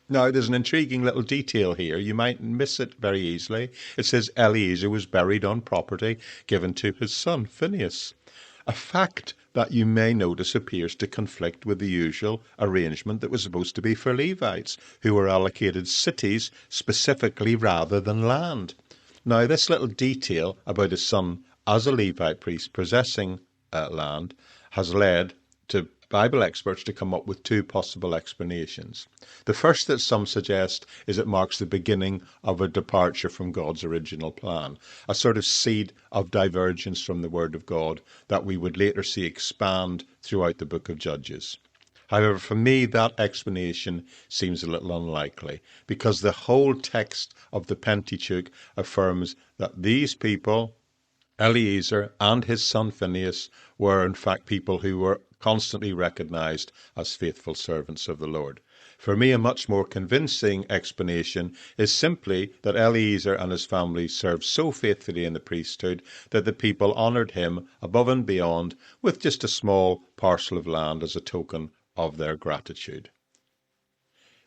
Now, there's an intriguing little detail here. You might miss it very easily. It says Eliezer was buried on property given to his son, Phinehas. A fact that you may notice appears to conflict with the usual arrangement that was supposed to be for Levites, who were allocated cities specifically rather than land. Now, this little detail about his son as a Levite priest possessing land has led to Bible experts to come up with two possible explanations. The first that some suggest is it marks the beginning of a departure from God's original plan, a sort of seed of divergence from the Word of God that we would later see expand throughout the book of Judges. However, for me, that explanation seems a little unlikely, because the whole text of the Pentateuch affirms that these people, Eliezer and his son Phinehas, were in fact people who were constantly recognized as faithful servants of the Lord. For me, a much more convincing explanation is simply that Eliezer and his family served so faithfully in the priesthood that the people honoured him above and beyond with just a small parcel of land as a token of their gratitude.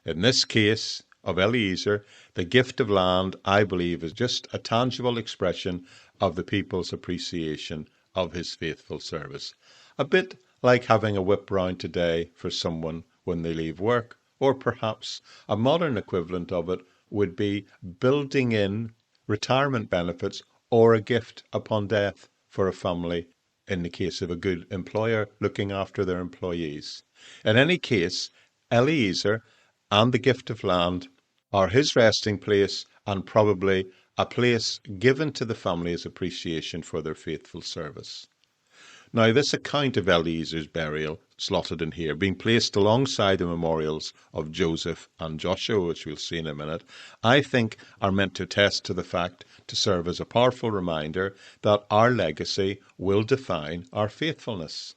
In this case of Eliezer, the gift of land, I believe, is just a tangible expression of the people's appreciation of his faithful service. A bit like having a whip round today for someone when they leave work, or perhaps a modern equivalent of it would be building in retirement benefits or a gift upon death for a family in the case of a good employer looking after their employees. In any case, Eliezer and the gift of land are his resting place and probably a place given to the family as appreciation for their faithful service. Now, this account of Eliezer's burial, slotted in here, being placed alongside the memorials of Joseph and Joshua, which we'll see in a minute, I think are meant to attest to the fact, to serve as a powerful reminder that our legacy will define our faithfulness.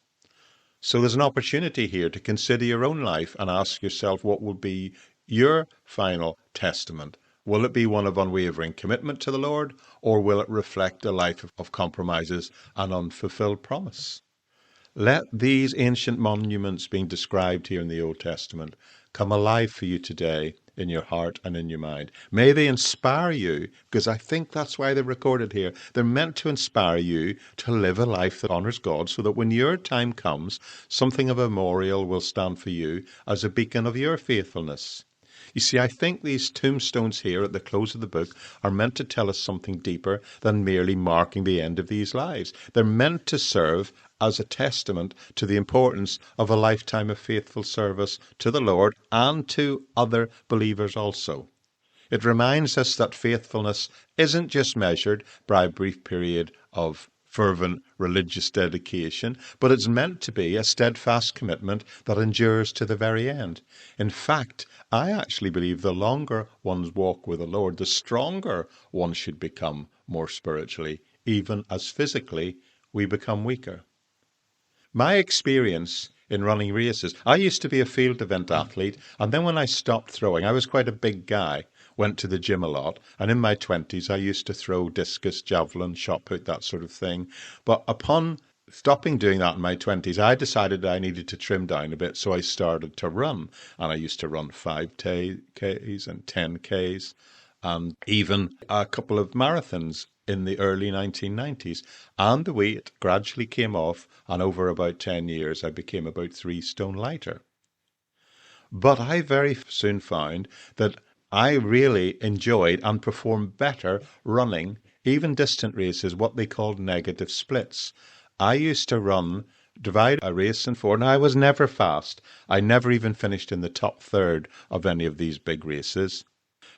So there's an opportunity here to consider your own life and ask yourself what will be your final testament. Will it be one of unwavering commitment to the Lord, or will it reflect a life of compromises and unfulfilled promise? Let these ancient monuments being described here in the Old Testament come alive for you today in your heart and in your mind. May they inspire you, because I think that's why they're recorded here. They're meant to inspire you to live a life that honours God, so that when your time comes, something of a memorial will stand for you as a beacon of your faithfulness. You see, I think these tombstones here at the close of the book are meant to tell us something deeper than merely marking the end of these lives. They're meant to serve as a testament to the importance of a lifetime of faithful service to the Lord and to other believers also. It reminds us that faithfulness isn't just measured by a brief period of fervent religious dedication, but it's meant to be a steadfast commitment that endures to the very end. In fact, I actually believe the longer one's walk with the Lord, the stronger one should become more spiritually, even as physically we become weaker. My experience in running races, I used to be a field event athlete, and then when I stopped throwing, I was quite a big guy, went to the gym a lot, and in my 20s I used to throw discus, javelin, shot put, that sort of thing. But upon stopping doing that in my 20s, I decided I needed to trim down a bit, so I started to run. And I used to run 5Ks and 10Ks, and even a couple of marathons in the early 1990s. And the weight gradually came off, and over about 10 years I became about 3 stone lighter. But I very soon found that I really enjoyed and performed better running, even distant races, what they called negative splits. I used to divide a race in 4, and I was never fast. I never even finished in the top third of any of these big races.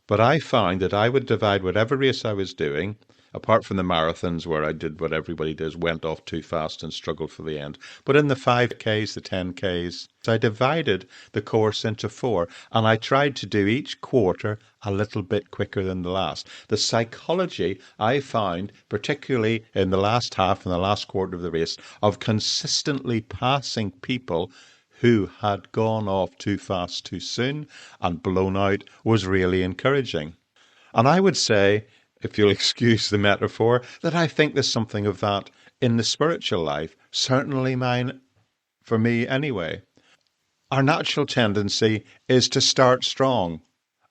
But I found that I would divide whatever race I was doing, apart from the marathons where I did what everybody does, went off too fast and struggled for the end. But in the 5Ks, the 10Ks, I divided the course into 4, and I tried to do each quarter a little bit quicker than the last. The psychology I found, particularly in the last half and the last quarter of the race, of consistently passing people who had gone off too fast too soon and blown out, was really encouraging. And I would say, if you'll excuse the metaphor, that I think there's something of that in the spiritual life, certainly mine, for me anyway. Our natural tendency is to start strong,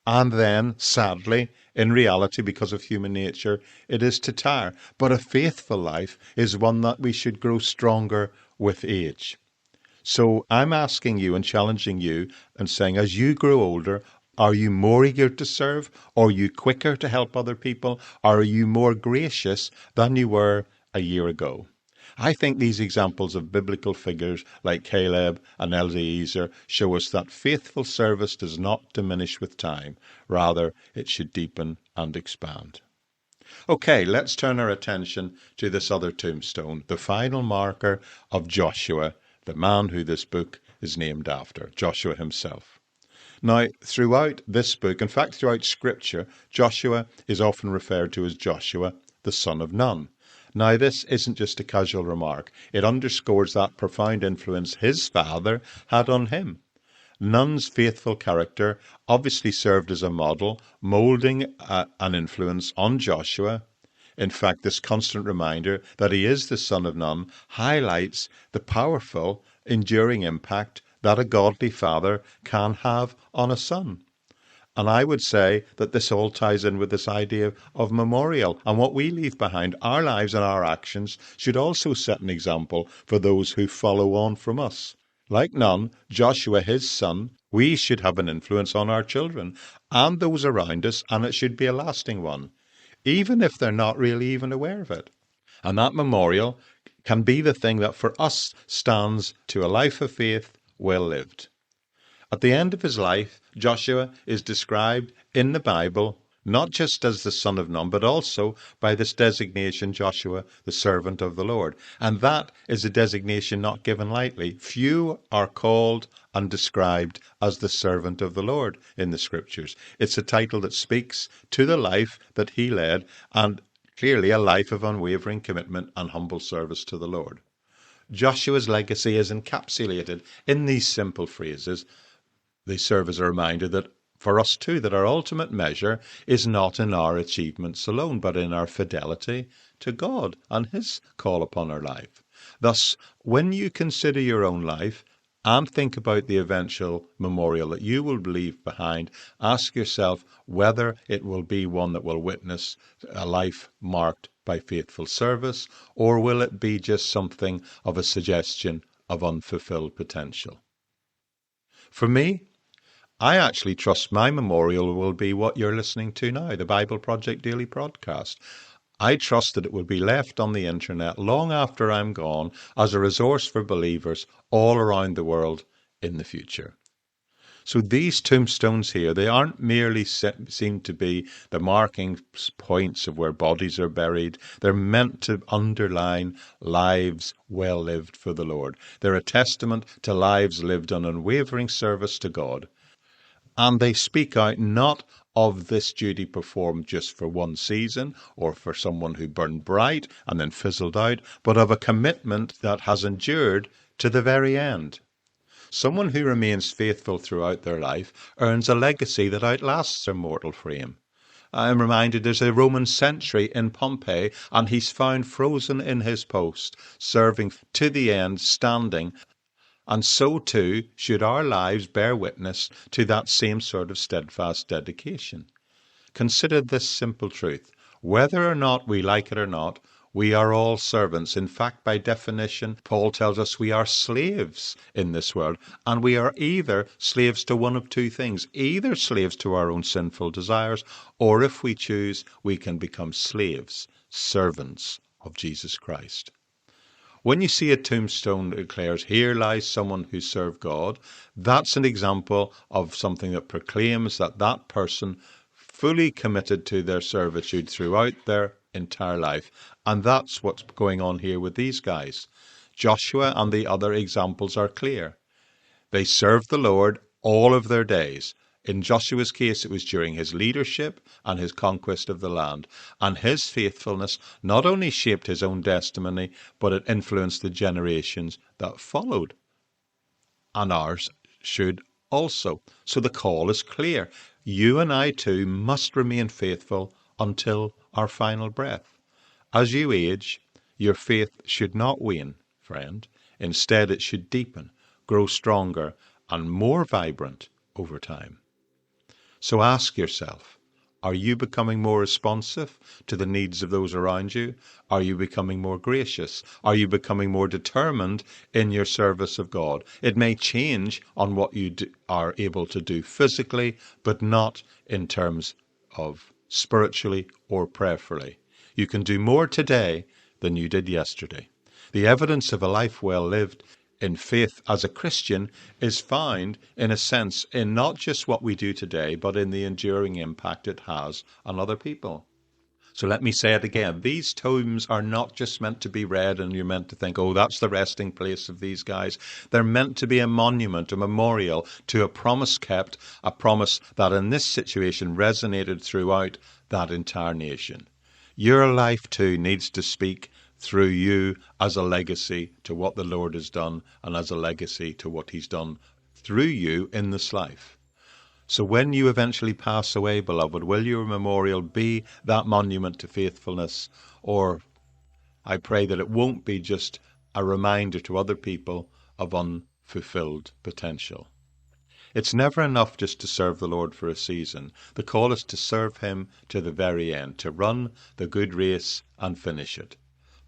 and then, sadly, in reality, because of human nature, it is to tire. But a faithful life is one that we should grow stronger with age. So I'm asking you and challenging you and saying, as you grow older, are you more eager to serve? Are you quicker to help other people? Are you more gracious than you were a year ago? I think these examples of biblical figures like Caleb and Eliezer show us that faithful service does not diminish with time. Rather, it should deepen and expand. Okay, let's turn our attention to this other tombstone, the final marker of Joshua, the man who this book is named after, Joshua himself. Now, throughout this book, in fact, throughout Scripture, Joshua is often referred to as Joshua, the son of Nun. Now, this isn't just a casual remark. It underscores that profound influence his father had on him. Nun's faithful character obviously served as a model, moulding an influence on Joshua. In fact, this constant reminder that he is the son of Nun highlights the powerful, enduring impact that a godly father can have on a son. And I would say that this all ties in with this idea of memorial and what we leave behind. Our lives and our actions should also set an example for those who follow on from us. Like Nun, Joshua, his son, we should have an influence on our children and those around us, and it should be a lasting one, even if they're not really even aware of it. And that memorial can be the thing that for us stands to a life of faith well lived. At the end of his life, Joshua is described in the Bible not just as the son of Nun, but also by this designation, Joshua, the servant of the Lord. And that is a designation not given lightly. Few are called and described as the servant of the Lord in the Scriptures. It's a title that speaks to the life that he led, and clearly a life of unwavering commitment and humble service to the Lord. Joshua's legacy is encapsulated in these simple phrases. They serve as a reminder that for us too, that our ultimate measure is not in our achievements alone, but in our fidelity to God and his call upon our life. Thus, when you consider your own life and think about the eventual memorial that you will leave behind, ask yourself whether it will be one that will witness a life marked by faithful service, or will it be just something of a suggestion of unfulfilled potential? For me, I actually trust my memorial will be what you're listening to now, the Bible Project Daily Podcast. I trust that it will be left on the internet long after I'm gone as a resource for believers all around the world in the future. So these tombstones here, they aren't merely seem to be the marking points of where bodies are buried. They're meant to underline lives well lived for the Lord. They're a testament to lives lived in unwavering service to God. And they speak out not of this duty performed just for one season or for someone who burned bright and then fizzled out, but of a commitment that has endured to the very end. Someone who remains faithful throughout their life earns a legacy that outlasts their mortal frame. I'm reminded there's a Roman sentry in Pompeii, and he's found frozen in his post, serving to the end, standing. And so too should our lives bear witness to that same sort of steadfast dedication. Consider this simple truth. Whether or not we like it or not, we are all servants. In fact, by definition, Paul tells us we are slaves in this world. And we are either slaves to one of two things. Either slaves to our own sinful desires, or if we choose, we can become slaves, servants of Jesus Christ. When you see a tombstone that declares, "Here lies someone who served God," that's an example of something that proclaims that that person fully committed to their servitude throughout their entire life. And that's what's going on here with these guys. Joshua and the other examples are clear. They served the Lord all of their days. In Joshua's case, it was during his leadership and his conquest of the land. And his faithfulness not only shaped his own destiny, but it influenced the generations that followed. And ours should also. So the call is clear. You and I too must remain faithful until our final breath. As you age, your faith should not wane, friend. Instead, it should deepen, grow stronger, and more vibrant over time. So ask yourself, are you becoming more responsive to the needs of those around you? Are you becoming more gracious? Are you becoming more determined in your service of God? It may change on what you are able to do physically, but not in terms of spiritually or prayerfully. You can do more today than you did yesterday. The evidence of a life well lived in faith as a Christian is found, in a sense, in not just what we do today, but in the enduring impact it has on other people. So let me say it again. These tombs are not just meant to be read and you're meant to think, oh, that's the resting place of these guys. They're meant to be a monument, a memorial to a promise kept, a promise that in this situation resonated throughout that entire nation. Your life too needs to speak through you as a legacy to what the Lord has done and as a legacy to what he's done through you in this life. So when you eventually pass away, beloved, will your memorial be that monument to faithfulness? Or I pray that it won't be just a reminder to other people of unfulfilled potential. It's never enough just to serve the Lord for a season. The call is to serve him to the very end, to run the good race and finish it.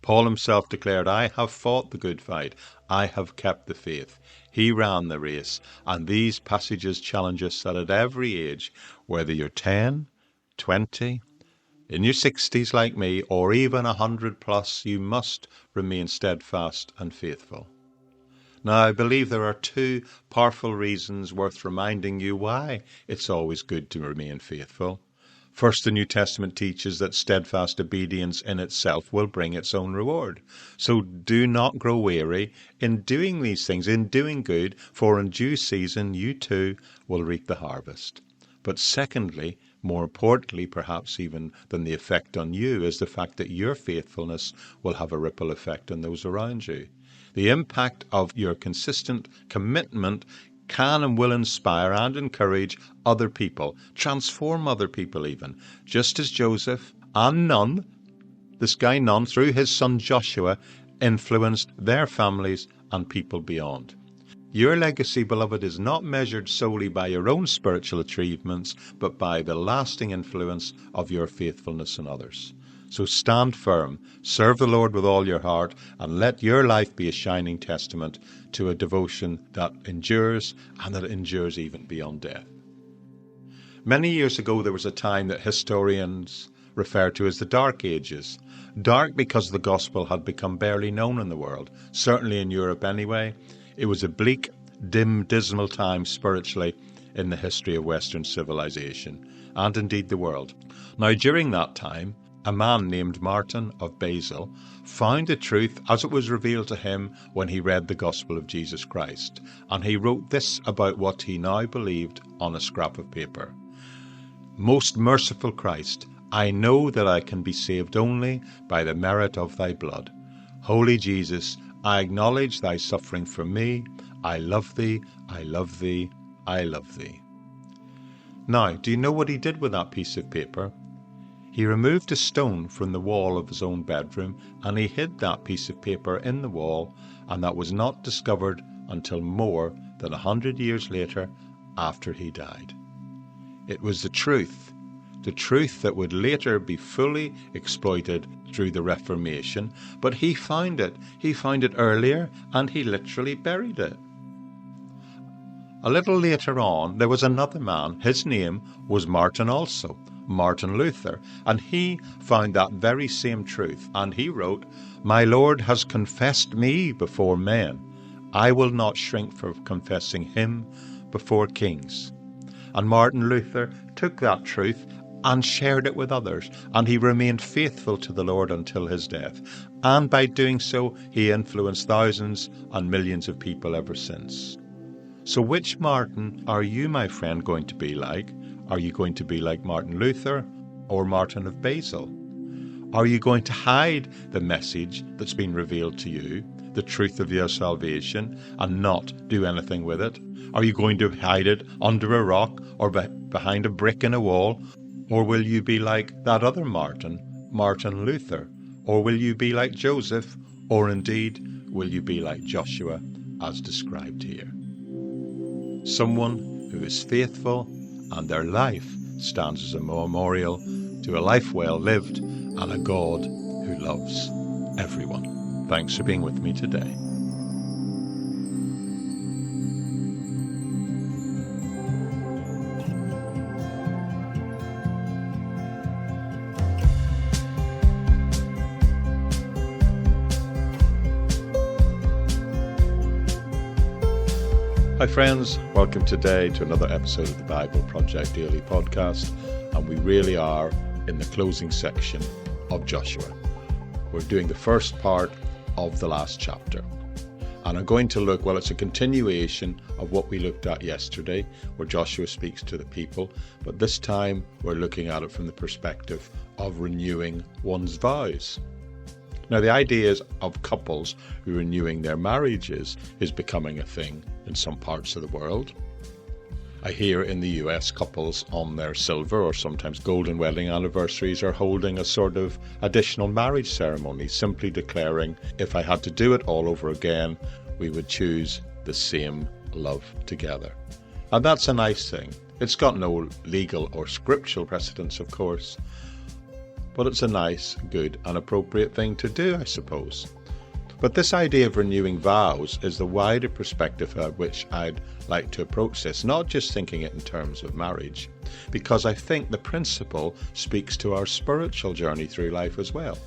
Paul himself declared, I have fought the good fight. I have kept the faith. He ran the race. And these passages challenge us that at every age, whether you're 10, 20, in your 60s like me, or even 100 plus, you must remain steadfast and faithful. Now, I believe there are two powerful reasons worth reminding you why it's always good to remain faithful. First, the New Testament teaches that steadfast obedience in itself will bring its own reward. So do not grow weary in doing these things, in doing good, for in due season you too will reap the harvest. But secondly, more importantly perhaps even than the effect on you, is the fact that your faithfulness will have a ripple effect on those around you. The impact of your consistent commitment can and will inspire and encourage other people, transform other people even, just as Joseph and Nun, this guy Nun, through his son Joshua, influenced their families and people beyond. Your legacy, beloved, is not measured solely by your own spiritual achievements, but by the lasting influence of your faithfulness in others. So stand firm, serve the Lord with all your heart, and let your life be a shining testament to a devotion that endures, and that endures even beyond death. Many years ago, there was a time that historians refer to as the Dark Ages. Dark because the gospel had become barely known in the world, certainly in Europe anyway. It was a bleak, dim, dismal time spiritually in the history of Western civilization, and indeed the world. Now, during that time, a man named Martin of Basel found the truth as it was revealed to him when he read the gospel of Jesus Christ, and he wrote this about what he now believed on a scrap of paper. Most merciful Christ, I know that I can be saved only by the merit of thy blood. Holy Jesus, I acknowledge thy suffering for me. I love thee, I love thee, I love thee. Now, do you know what he did with that piece of paper? He removed a stone from the wall of his own bedroom, and he hid that piece of paper in the wall, and that was not discovered until more than 100 years later, after he died. It was the truth that would later be fully exploited through the Reformation, but he found it earlier, and he literally buried it. A little later on, there was another man. His name was Martin also, Martin Luther, and he found that very same truth, and he wrote, My Lord has confessed me before men. I will not shrink from confessing him before kings. And Martin Luther took that truth and shared it with others, and he remained faithful to the Lord until his death. And by doing so, he influenced thousands and millions of people ever since. So which Martin are you, my friend, going to be like? Are you going to be like Martin Luther or Martin of Basel? Are you going to hide the message that's been revealed to you, the truth of your salvation, and not do anything with it? Are you going to hide it under a rock or behind a brick in a wall? Or will you be like that other Martin, Martin Luther? Or will you be like Joseph? Or indeed, will you be like Joshua as described here? Someone who is faithful, and their life stands as a memorial to a life well lived and a God who loves everyone. Thanks for being with me today. Hi friends, welcome today to another episode of the Bible Project Daily Podcast, and we really are in the closing section of Joshua. We're doing the first part of the last chapter, and I'm going to look, well, it's a continuation of what we looked at yesterday, where Joshua speaks to the people, but this time we're looking at it from the perspective of renewing one's vows. Now, the ideas of couples renewing their marriages is becoming a thing in some parts of the world. I hear in the US couples on their silver or sometimes golden wedding anniversaries are holding a sort of additional marriage ceremony, simply declaring, if I had to do it all over again, we would choose the same love together. And that's a nice thing. It's got no legal or scriptural precedence, of course, but it's a nice, good and appropriate thing to do, I suppose. But this idea of renewing vows is the wider perspective at which I'd like to approach this, not just thinking it in terms of marriage, because I think the principle speaks to our spiritual journey through life as well.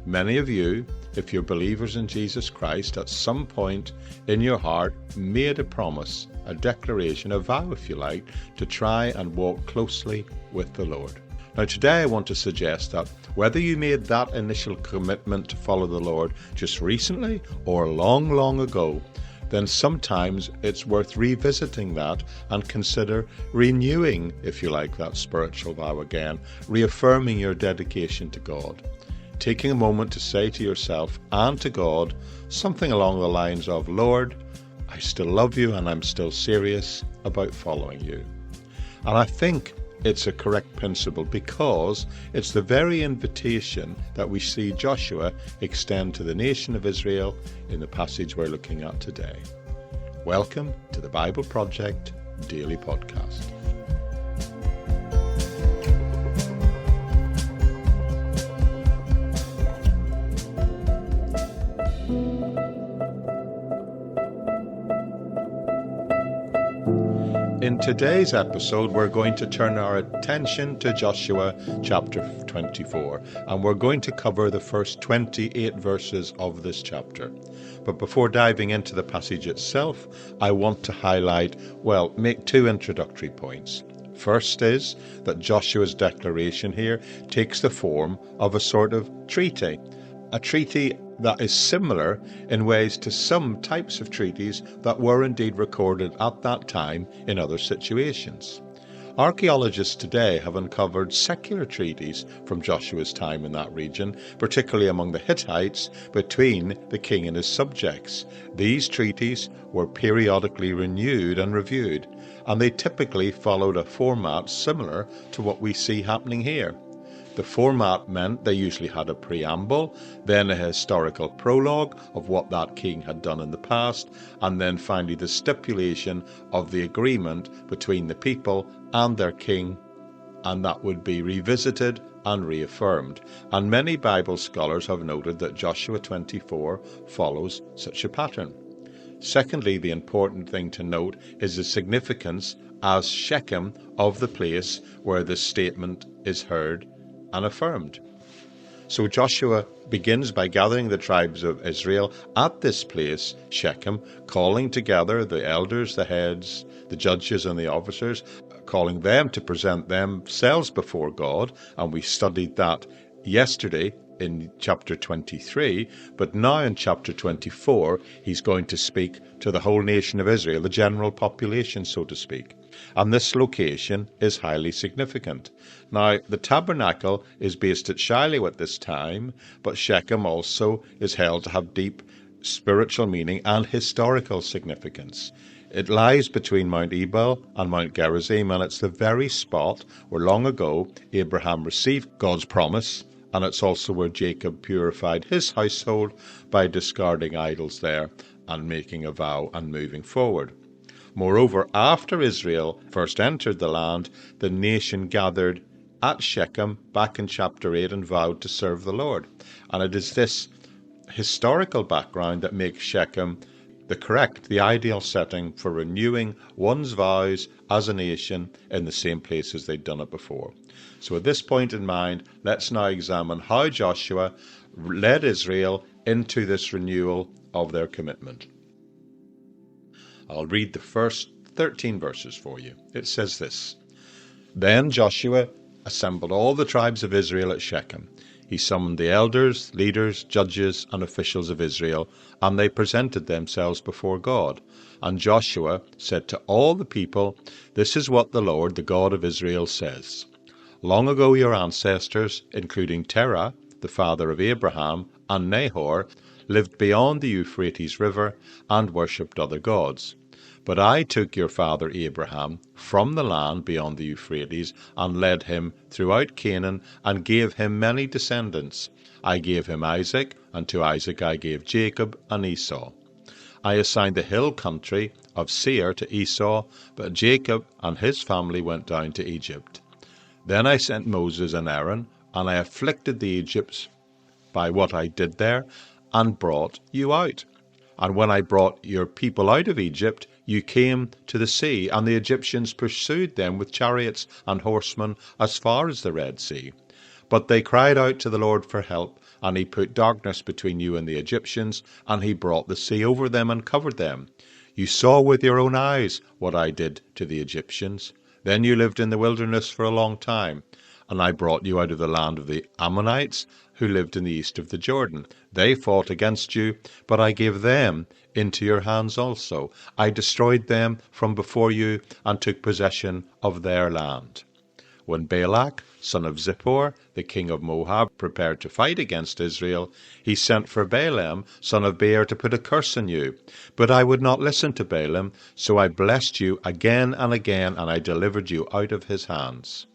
Many of you, if you're believers in Jesus Christ, at some point in your heart made a promise, a declaration, a vow if you like, to try and walk closely with the Lord. Now today I want to suggest that whether you made that initial commitment to follow the Lord just recently or long, long ago, then sometimes it's worth revisiting that and consider renewing, if you like, that spiritual vow again, reaffirming your dedication to God. Taking a moment to say to yourself and to God something along the lines of, Lord, I still love you and I'm still serious about following you. And I think it's a correct principle because it's the very invitation that we see Joshua extend to the nation of Israel in the passage we're looking at today. Welcome to the Bible Project Daily Podcast. In today's episode, we're going to turn our attention to Joshua chapter 24, and we're going to cover the first 28 verses of this chapter. But before diving into the passage itself, I want to make two introductory points. First is that Joshua's declaration here takes the form of a sort of treaty, a treaty that is similar in ways to some types of treaties that were indeed recorded at that time in other situations. Archaeologists today have uncovered secular treaties from Joshua's time in that region, particularly among the Hittites, between the king and his subjects. These treaties were periodically renewed and reviewed, and they typically followed a format similar to what we see happening here. The format meant they usually had a preamble, then a historical prologue of what that king had done in the past, and then finally the stipulation of the agreement between the people and their king, and that would be revisited and reaffirmed. And many Bible scholars have noted that Joshua 24 follows such a pattern. Secondly, the important thing to note is the significance as Shechem of the place where this statement is heard and affirmed. So Joshua begins by gathering the tribes of Israel at this place, Shechem, calling together the elders, the heads, the judges and the officers, calling them to present themselves before God, and we studied that yesterday in chapter 23, but now in chapter 24 he's going to speak to the whole nation of Israel, the general population, so to speak. And this location is highly significant. Now, the tabernacle is based at Shiloh at this time, but Shechem also is held to have deep spiritual meaning and historical significance. It lies between Mount Ebal and Mount Gerizim, and it's the very spot where long ago Abraham received God's promise, and it's also where Jacob purified his household by discarding idols there and making a vow and moving forward. Moreover, after Israel first entered the land, the nation gathered at Shechem back in chapter 8 and vowed to serve the Lord. And it is this historical background that makes Shechem the ideal setting for renewing one's vows as a nation in the same place as they'd done it before. So with this point in mind, let's now examine how Joshua led Israel into this renewal of their commitment. I'll read the first 13 verses for you. It says this: Then Joshua assembled all the tribes of Israel at Shechem. He summoned the elders, leaders, judges, and officials of Israel, and they presented themselves before God. And Joshua said to all the people, This is what the Lord, the God of Israel, says. Long ago your ancestors, including Terah, the father of Abraham, and Nahor lived beyond the Euphrates River and worshipped other gods. But I took your father Abraham from the land beyond the Euphrates and led him throughout Canaan and gave him many descendants. I gave him Isaac, and to Isaac I gave Jacob and Esau. I assigned the hill country of Seir to Esau, but Jacob and his family went down to Egypt. Then I sent Moses and Aaron, and I afflicted the Egyptians by what I did there, and brought you out. And when I brought your people out of Egypt, you came to the sea, and the Egyptians pursued them with chariots and horsemen as far as the Red Sea. But they cried out to the Lord for help, and he put darkness between you and the Egyptians, and he brought the sea over them and covered them. You saw with your own eyes what I did to the Egyptians. Then you lived in the wilderness for a long time, and I brought you out of the land of the Ammonites, who lived in the east of the Jordan. They fought against you, but I gave them into your hands also. I destroyed them from before you and took possession of their land. When Balak, son of Zippor, the king of Moab, prepared to fight against Israel, he sent for Balaam, son of Beor, to put a curse on you. But I would not listen to Balaam, so I blessed you again and again, and I delivered you out of his hands.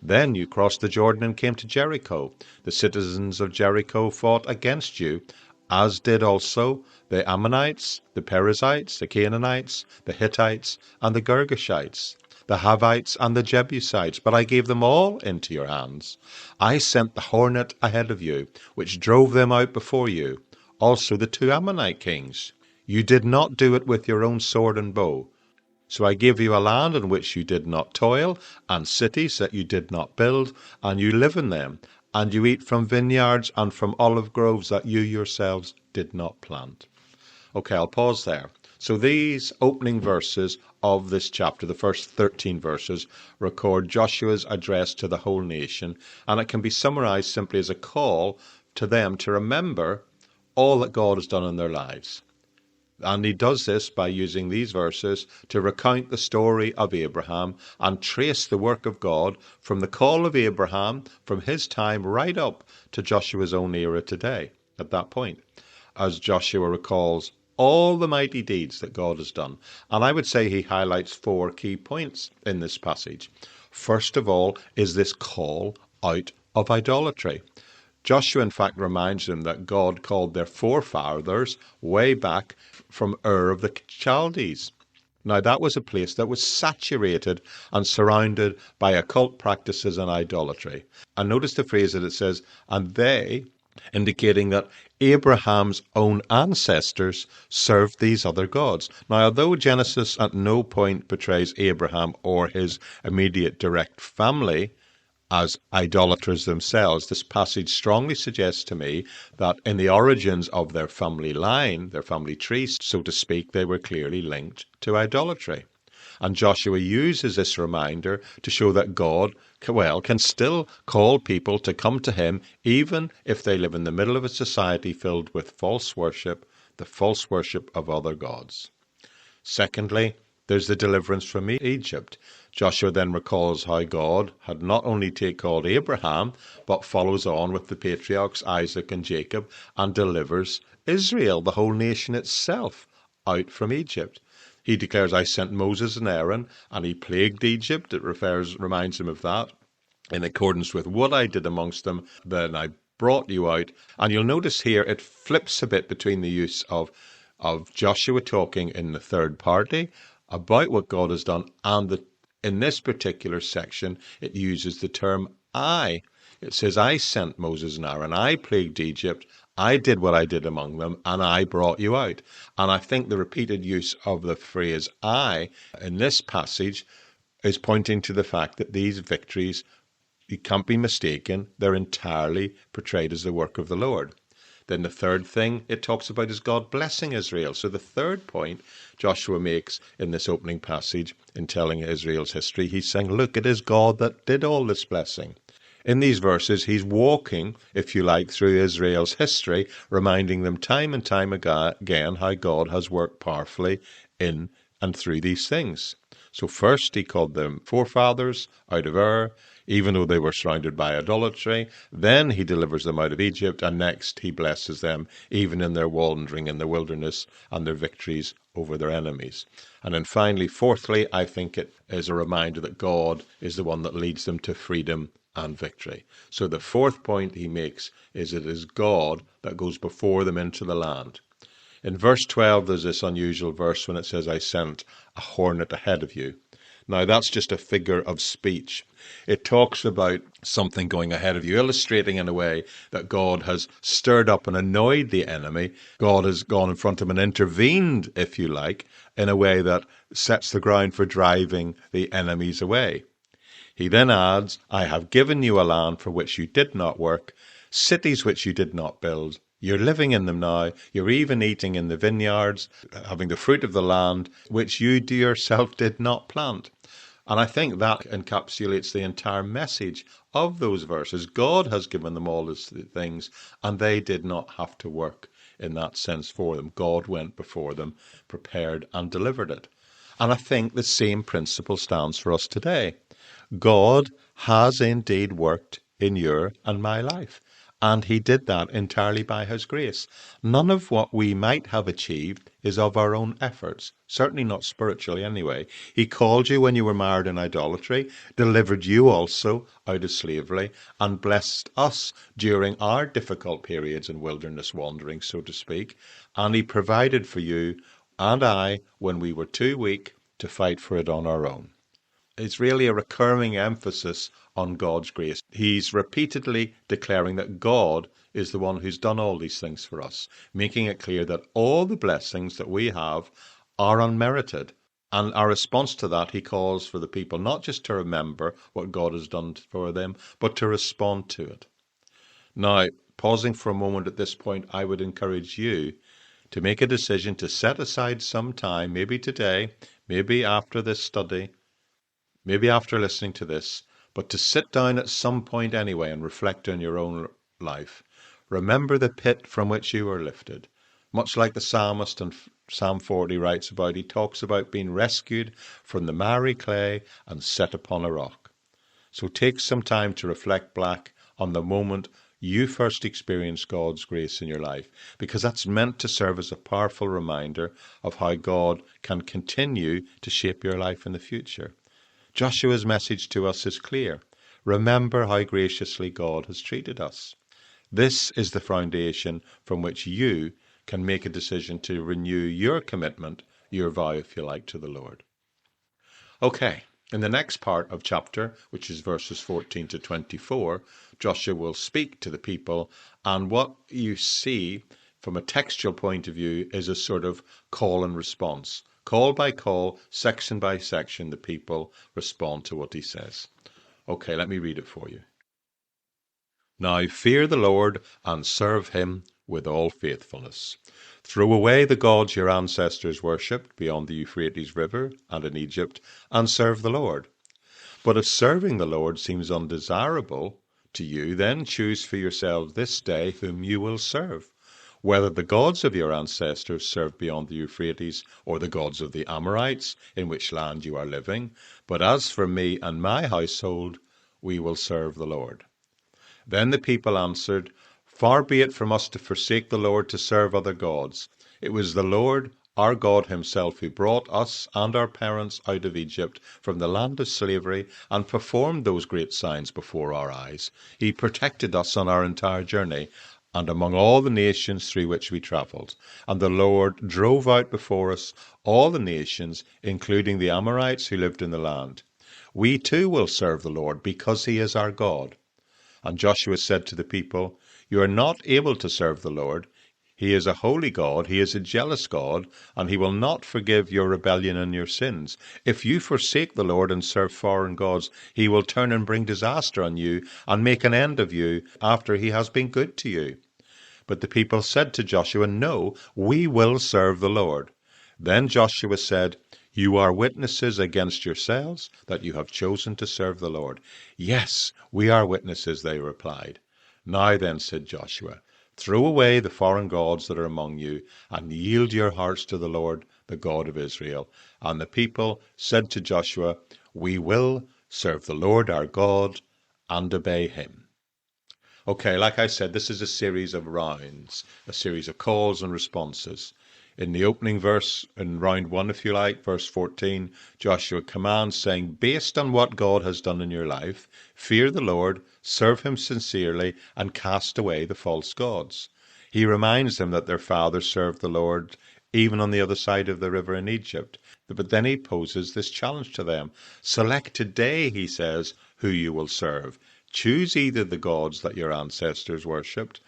Then you crossed the Jordan and came to Jericho. The citizens of Jericho fought against you, as did also the Ammonites, the Perizzites, the Canaanites, the Hittites, and the Girgashites, the Havites and the Jebusites, but I gave them all into your hands. I sent the hornet ahead of you, which drove them out before you, also the 2 Ammonite kings. You did not do it with your own sword and bow. So I gave you a land in which you did not toil, and cities that you did not build, and you live in them, and you eat from vineyards and from olive groves that you yourselves did not plant. Okay, I'll pause there. So these opening verses of this chapter, the first 13 verses, record Joshua's address to the whole nation, and it can be summarized simply as a call to them to remember all that God has done in their lives. And he does this by using these verses to recount the story of Abraham and trace the work of God from the call of Abraham, from his time right up to Joshua's own era today, at that point, as Joshua recalls all the mighty deeds that God has done. And I would say he highlights 4 key points in this passage. First of all is this call out of idolatry. Joshua, in fact, reminds them that God called their forefathers way back from Ur of the Chaldees. Now, that was a place that was saturated and surrounded by occult practices and idolatry. And notice the phrase that it says, and they, indicating that Abraham's own ancestors served these other gods. Now, although Genesis at no point portrays Abraham or his immediate direct family as idolaters themselves, this passage strongly suggests to me that in the origins of their family line, their family tree, so to speak, they were clearly linked to idolatry. And Joshua uses this reminder to show that God, can still call people to come to him even if they live in the middle of a society filled with false worship, the false worship of other gods. Secondly, there's the deliverance from Egypt. Joshua then recalls how God had not only called Abraham, but follows on with the patriarchs Isaac and Jacob and delivers Israel, the whole nation itself, out from Egypt. He declares, I sent Moses and Aaron, and he plagued Egypt. It reminds him of that. In accordance with what I did amongst them, then I brought you out. And you'll notice here it flips a bit between the use of Joshua talking in the third party about what God has done, and in this particular section, it uses the term I. It says, I sent Moses and Aaron, I plagued Egypt, I did what I did among them, and I brought you out. And I think the repeated use of the phrase I in this passage is pointing to the fact that these victories, you can't be mistaken, they're entirely portrayed as the work of the Lord. Then the third thing it talks about is God blessing Israel. So the third point Joshua makes in this opening passage in telling Israel's history, he's saying, look, it is God that did all this blessing. In these verses, he's walking, if you like, through Israel's history, reminding them time and time again how God has worked powerfully in and through these things. So first, he called them forefathers out of Ur. even though they were surrounded by idolatry. Then he delivers them out of Egypt, and next he blesses them even in their wandering in the wilderness and their victories over their enemies. And then finally, fourthly, I think it is a reminder that God is the one that leads them to freedom and victory. So the fourth point he makes is it is God that goes before them into the land. In verse 12, there's this unusual verse when it says, I sent a hornet ahead of you. Now, that's just a figure of speech. It talks about something going ahead of you, illustrating in a way that God has stirred up and annoyed the enemy. God has gone in front of him and intervened, if you like, in a way that sets the ground for driving the enemies away. He then adds, I have given you a land for which you did not work, cities which you did not build. You're living in them now. You're even eating in the vineyards, having the fruit of the land, which you yourself did not plant. And I think that encapsulates the entire message of those verses. God has given them all these things, and they did not have to work in that sense for them. God went before them, prepared and delivered it. And I think the same principle stands for us today. God has indeed worked in your and my life. And he did that entirely by his grace. None of what we might have achieved is of our own efforts, certainly not spiritually anyway. He called you when you were marred in idolatry, delivered you also out of slavery, and blessed us during our difficult periods in wilderness wandering, so to speak. And he provided for you and I when we were too weak to fight for it on our own. It's really a recurring emphasis on God's grace. He's repeatedly declaring that God is the one who's done all these things for us, making it clear that all the blessings that we have are unmerited. And our response to that, he calls for the people not just to remember what God has done for them, but to respond to it. Now, pausing for a moment at this point, I would encourage you to make a decision to set aside some time, maybe today, maybe after this study, maybe after listening to this, but to sit down at some point anyway and reflect on your own life. Remember the pit from which you were lifted. Much like the psalmist in Psalm 40 writes about, he talks about being rescued from the miry clay and set upon a rock. So take some time to reflect back on the moment you first experienced God's grace in your life, because that's meant to serve as a powerful reminder of how God can continue to shape your life in the future. Joshua's message to us is clear. Remember how graciously God has treated us. This is the foundation from which you can make a decision to renew your commitment, your vow, if you like, to the Lord. Okay, in the next part of chapter, which is verses 14 to 24, Joshua will speak to the people, and what you see from a textual point of view is a sort of call and response. Call by call, section by section, the people respond to what he says. Okay, let me read it for you. Now fear the Lord and serve him with all faithfulness. Throw away the gods your ancestors worshipped beyond the Euphrates River and in Egypt, and serve the Lord. But if serving the Lord seems undesirable to you, then choose for yourselves this day whom you will serve, whether the gods of your ancestors served beyond the Euphrates, or the gods of the Amorites, in which land you are living. But as for me and my household, we will serve the Lord. Then the people answered, Far be it from us to forsake the Lord to serve other gods. It was the Lord, our God himself, who brought us and our parents out of Egypt from the land of slavery and performed those great signs before our eyes. He protected us on our entire journey and among all the nations through which we travelled. And the Lord drove out before us all the nations, including the Amorites who lived in the land. We too will serve the Lord, because he is our God. And Joshua said to the people, You are not able to serve the Lord. He is a holy God, he is a jealous God, and he will not forgive your rebellion and your sins. If you forsake the Lord and serve foreign gods, he will turn and bring disaster on you and make an end of you after he has been good to you. But the people said to Joshua, No, we will serve the Lord. Then Joshua said, You are witnesses against yourselves that you have chosen to serve the Lord. Yes, we are witnesses, they replied. Now then, said Joshua, throw away the foreign gods that are among you, and yield your hearts to the Lord, the God of Israel. And the people said to Joshua, We will serve the Lord our God and obey him. Okay, like I said, this is a series of rounds, a series of calls and responses. In the opening verse, in round 1, if you like, verse 14, Joshua commands, saying, based on what God has done in your life, fear the Lord, serve him sincerely, and cast away the false gods. He reminds them that their fathers served the Lord even on the other side of the river in Egypt. But then he poses this challenge to them. Select today, he says, who you will serve. Choose either the gods that your ancestors worshipped,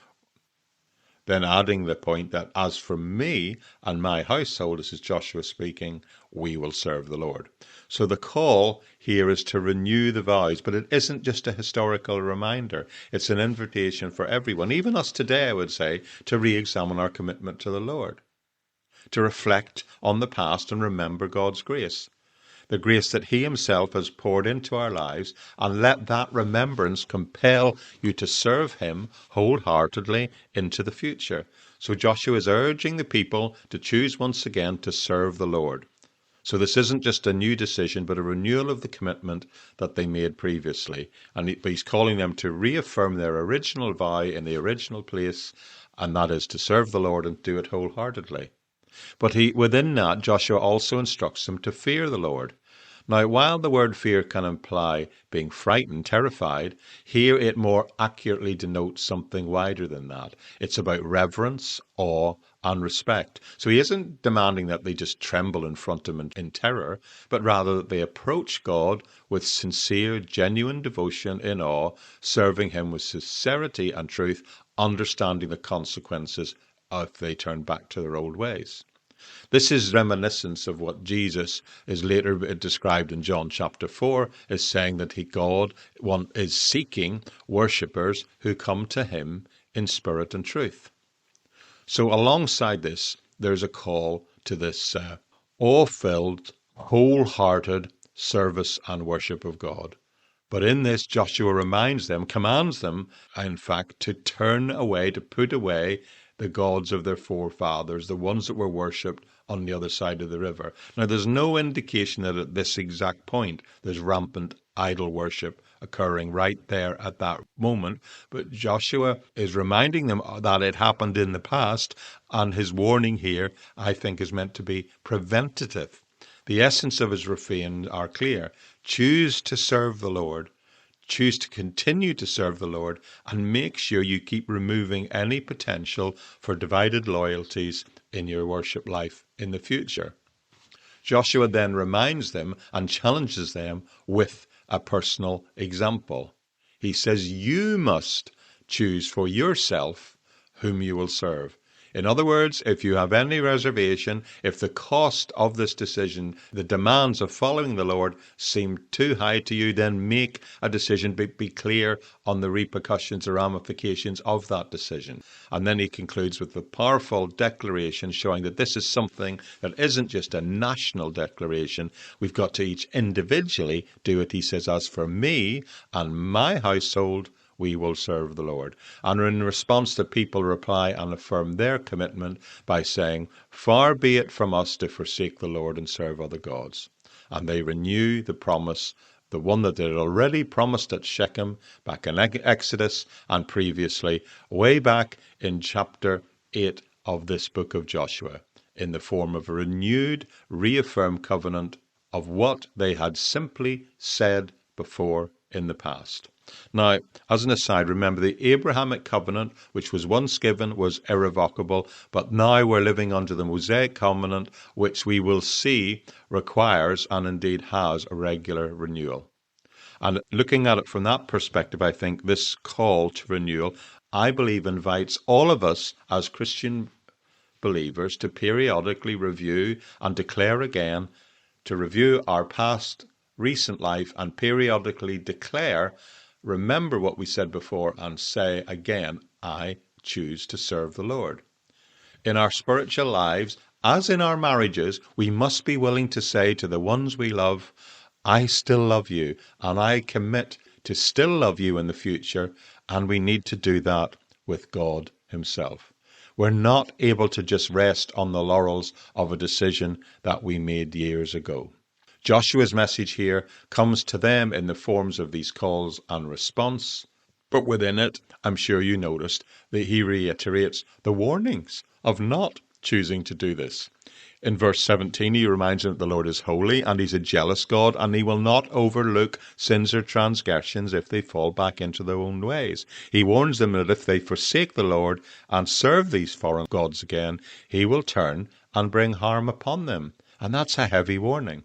then adding the point that as for me and my household, this is Joshua speaking, we will serve the Lord. So the call here is to renew the vows, but it isn't just a historical reminder. It's an invitation for everyone, even us today, I would say, to re-examine our commitment to the Lord, to reflect on the past and remember God's grace, the grace that he himself has poured into our lives, and let that remembrance compel you to serve him wholeheartedly into the future. So Joshua is urging the people to choose once again to serve the Lord. So this isn't just a new decision, but a renewal of the commitment that they made previously. And he's calling them to reaffirm their original vow in the original place, and that is to serve the Lord and do it wholeheartedly. But within that, Joshua also instructs them to fear the Lord. Now, while the word fear can imply being frightened, terrified, here it more accurately denotes something wider than that. It's about reverence, awe, and respect. So he isn't demanding that they just tremble in front of him in terror, but rather that they approach God with sincere, genuine devotion in awe, serving him with sincerity and truth, understanding the consequences if they turn back to their old ways. This is reminiscence of what Jesus is later described in John chapter 4 as saying that God is seeking worshippers who come to him in spirit and truth. So alongside this, there's a call to this awe-filled, wholehearted service and worship of God. But in this, Joshua commands them, in fact, to turn away, to put away the gods of their forefathers, the ones that were worshipped on the other side of the river. Now, there's no indication that at this exact point there's rampant idol worship occurring right there at that moment, but Joshua is reminding them that it happened in the past, and his warning here, I think, is meant to be preventative. The essence of his refrain are clear. Choose to serve the Lord. Choose to continue to serve the Lord, and make sure you keep removing any potential for divided loyalties in your worship life in the future. Joshua then reminds them and challenges them with a personal example. He says, you must choose for yourself whom you will serve. In other words, if you have any reservation, if the cost of this decision, the demands of following the Lord seem too high to you, then make a decision, be clear on the repercussions or ramifications of that decision. And then he concludes with a powerful declaration showing that this is something that isn't just a national declaration. We've got to each individually do it. He says, as for me and my household, we will serve the Lord. And in response, the people reply and affirm their commitment by saying, far be it from us to forsake the Lord and serve other gods. And they renew the promise, the one that they had already promised at Shechem, back in Exodus, and previously, way back in chapter 8 of this book of Joshua, in the form of a renewed, reaffirmed covenant of what they had simply said before in the past. Now, as an aside, remember the Abrahamic covenant, which was once given, was irrevocable, but now we're living under the Mosaic covenant, which we will see requires and indeed has a regular renewal. And looking at it from that perspective, I think this call to renewal, I believe, invites all of us as Christian believers to periodically review and declare again, to review our past, recent life, and periodically declare, remember what we said before, and say again, I choose to serve the Lord. In our spiritual lives, as in our marriages, we must be willing to say to the ones we love, I still love you, and I commit to still love you in the future, and we need to do that with God himself. We're not able to just rest on the laurels of a decision that we made years ago. Joshua's message here comes to them in the forms of these calls and response, but within it, I'm sure you noticed that he reiterates the warnings of not choosing to do this. In verse 17, he reminds them that the Lord is holy and he's a jealous God, and he will not overlook sins or transgressions if they fall back into their own ways. He warns them that if they forsake the Lord and serve these foreign gods again, he will turn and bring harm upon them. And that's a heavy warning.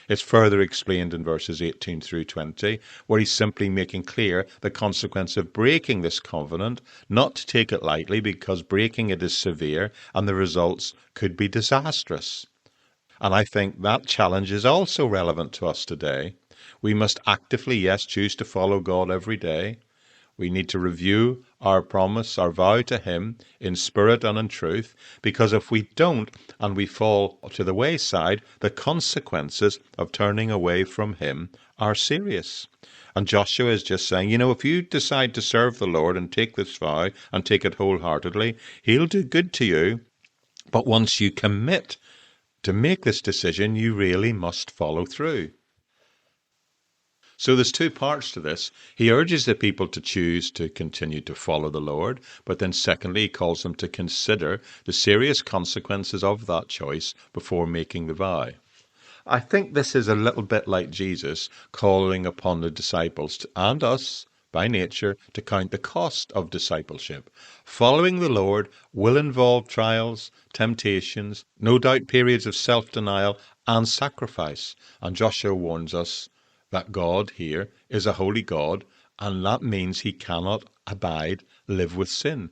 It's further explained in verses 18 through 20, where he's simply making clear the consequence of breaking this covenant, not to take it lightly because breaking it is severe and the results could be disastrous. And I think that challenge is also relevant to us today. We must actively, yes, choose to follow God every day. We need to review our promise, our vow to him in spirit and in truth, because if we don't and we fall to the wayside, the consequences of turning away from him are serious. And Joshua is just saying, if you decide to serve the Lord and take this vow and take it wholeheartedly, he'll do good to you. But once you commit to make this decision, you really must follow through. So there's two parts to this. He urges the people to choose to continue to follow the Lord, but then secondly, he calls them to consider the serious consequences of that choice before making the vow. I think this is a little bit like Jesus calling upon the disciples and us, by nature, to count the cost of discipleship. Following the Lord will involve trials, temptations, no doubt periods of self-denial and sacrifice. And Joshua warns us that God here is a holy God, and that means he cannot live with sin.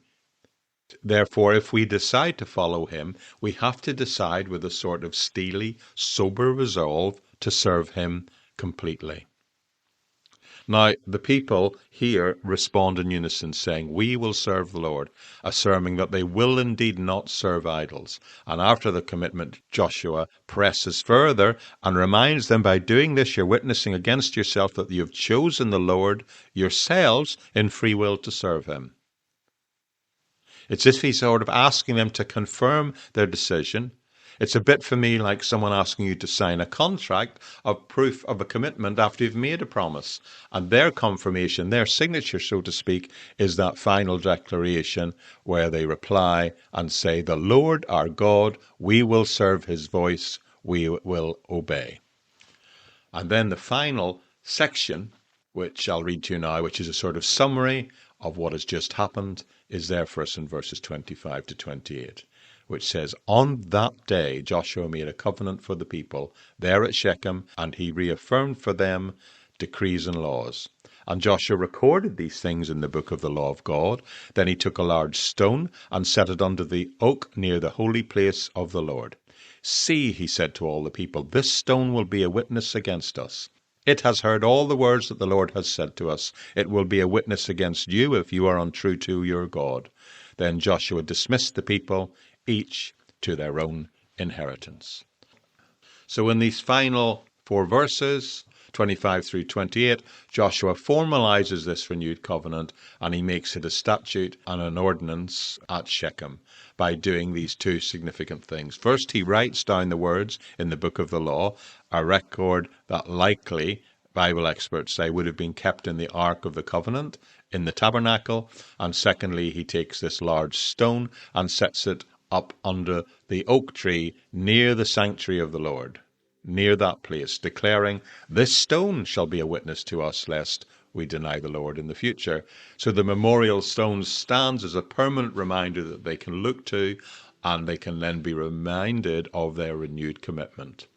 Therefore, if we decide to follow him, we have to decide with a sort of steely, sober resolve to serve him completely. Now, the people here respond in unison, saying, "We will serve the Lord," affirming that they will indeed not serve idols. And after the commitment, Joshua presses further and reminds them, by doing this, you're witnessing against yourself that you have chosen the Lord yourselves in free will to serve him. It's as if he's sort of asking them to confirm their decision. It's a bit for me like someone asking you to sign a contract of proof of a commitment after you've made a promise. And their confirmation, their signature, so to speak, is that final declaration where they reply and say, "The Lord our God, we will serve his voice, we will obey." And then the final section, which I'll read to you now, which is a sort of summary of what has just happened, is there for us in verses 25 to 28. Which says, "On that day Joshua made a covenant for the people there at Shechem, and he reaffirmed for them decrees and laws. And Joshua recorded these things in the book of the law of God. Then he took a large stone and set it under the oak near the holy place of the Lord. 'See,' he said to all the people, 'this stone will be a witness against us. It has heard all the words that the Lord has said to us. It will be a witness against you if you are untrue to your God.' Then Joshua dismissed the people, each to their own inheritance." So in these final 4 verses, 25 through 28, Joshua formalizes this renewed covenant, and he makes it a statute and an ordinance at Shechem by doing these 2 significant things. First, he writes down the words in the book of the law, a record that likely, Bible experts say, would have been kept in the Ark of the Covenant in the tabernacle. And secondly, he takes this large stone and sets it up under the oak tree near the sanctuary of the Lord, near that place, declaring, "This stone shall be a witness to us, lest we deny the Lord in the future." So the memorial stone stands as a permanent reminder that they can look to, and they can then be reminded of their renewed commitment.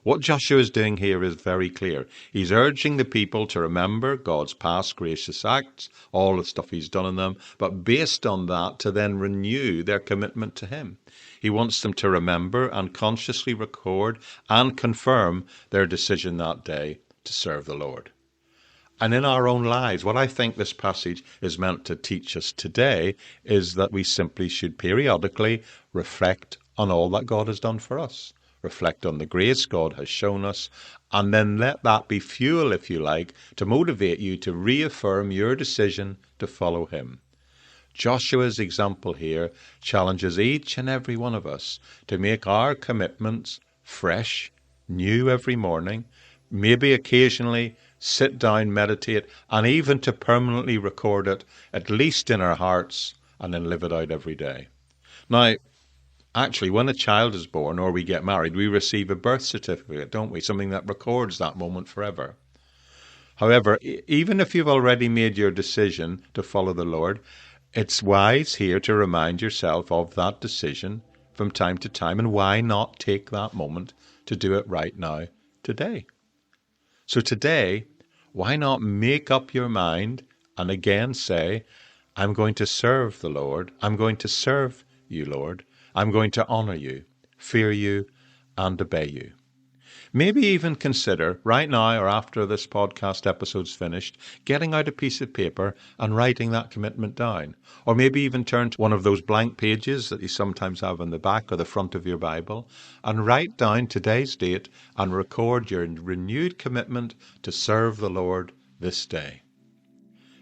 What Joshua is doing here is very clear. He's urging the people to remember God's past gracious acts, all the stuff he's done in them, but based on that, to then renew their commitment to him. He wants them to remember and consciously record and confirm their decision that day to serve the Lord. And in our own lives, what I think this passage is meant to teach us today is that we simply should periodically reflect on all that God has done for us. Reflect on the grace God has shown us, and then let that be fuel, if you like, to motivate you to reaffirm your decision to follow him. Joshua's example here challenges each and every one of us to make our commitments fresh, new every morning, maybe occasionally sit down, meditate, and even to permanently record it, at least in our hearts, and then live it out every day. Now, actually, when a child is born or we get married, we receive a birth certificate, don't we? Something that records that moment forever. However, even if you've already made your decision to follow the Lord, it's wise here to remind yourself of that decision from time to time. And why not take that moment to do it right now, today? So today, why not make up your mind and again say, I'm going to serve the Lord. I'm going to serve you, Lord. I'm going to honor you, fear you, and obey you. Maybe even consider, right now or after this podcast episode's finished, getting out a piece of paper and writing that commitment down. Or maybe even turn to one of those blank pages that you sometimes have on the back or the front of your Bible and write down today's date and record your renewed commitment to serve the Lord this day.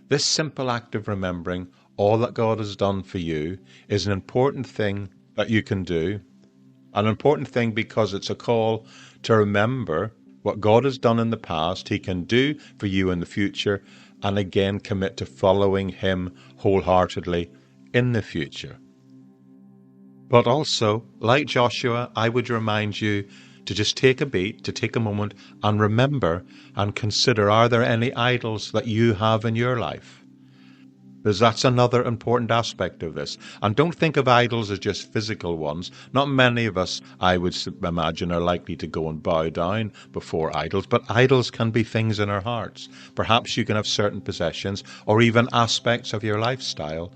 This simple act of remembering all that God has done for you is an important thing that you can do. An important thing because it's a call to remember what God has done in the past, He can do for you in the future, and again commit to following Him wholeheartedly in the future. But also, like Joshua, I would remind you to just take a beat, to take a moment and remember and consider, are there any idols that you have in your life? Because that's another important aspect of this. And don't think of idols as just physical ones. Not many of us, I would imagine, are likely to go and bow down before idols. But idols can be things in our hearts. Perhaps you can have certain possessions or even aspects of your lifestyle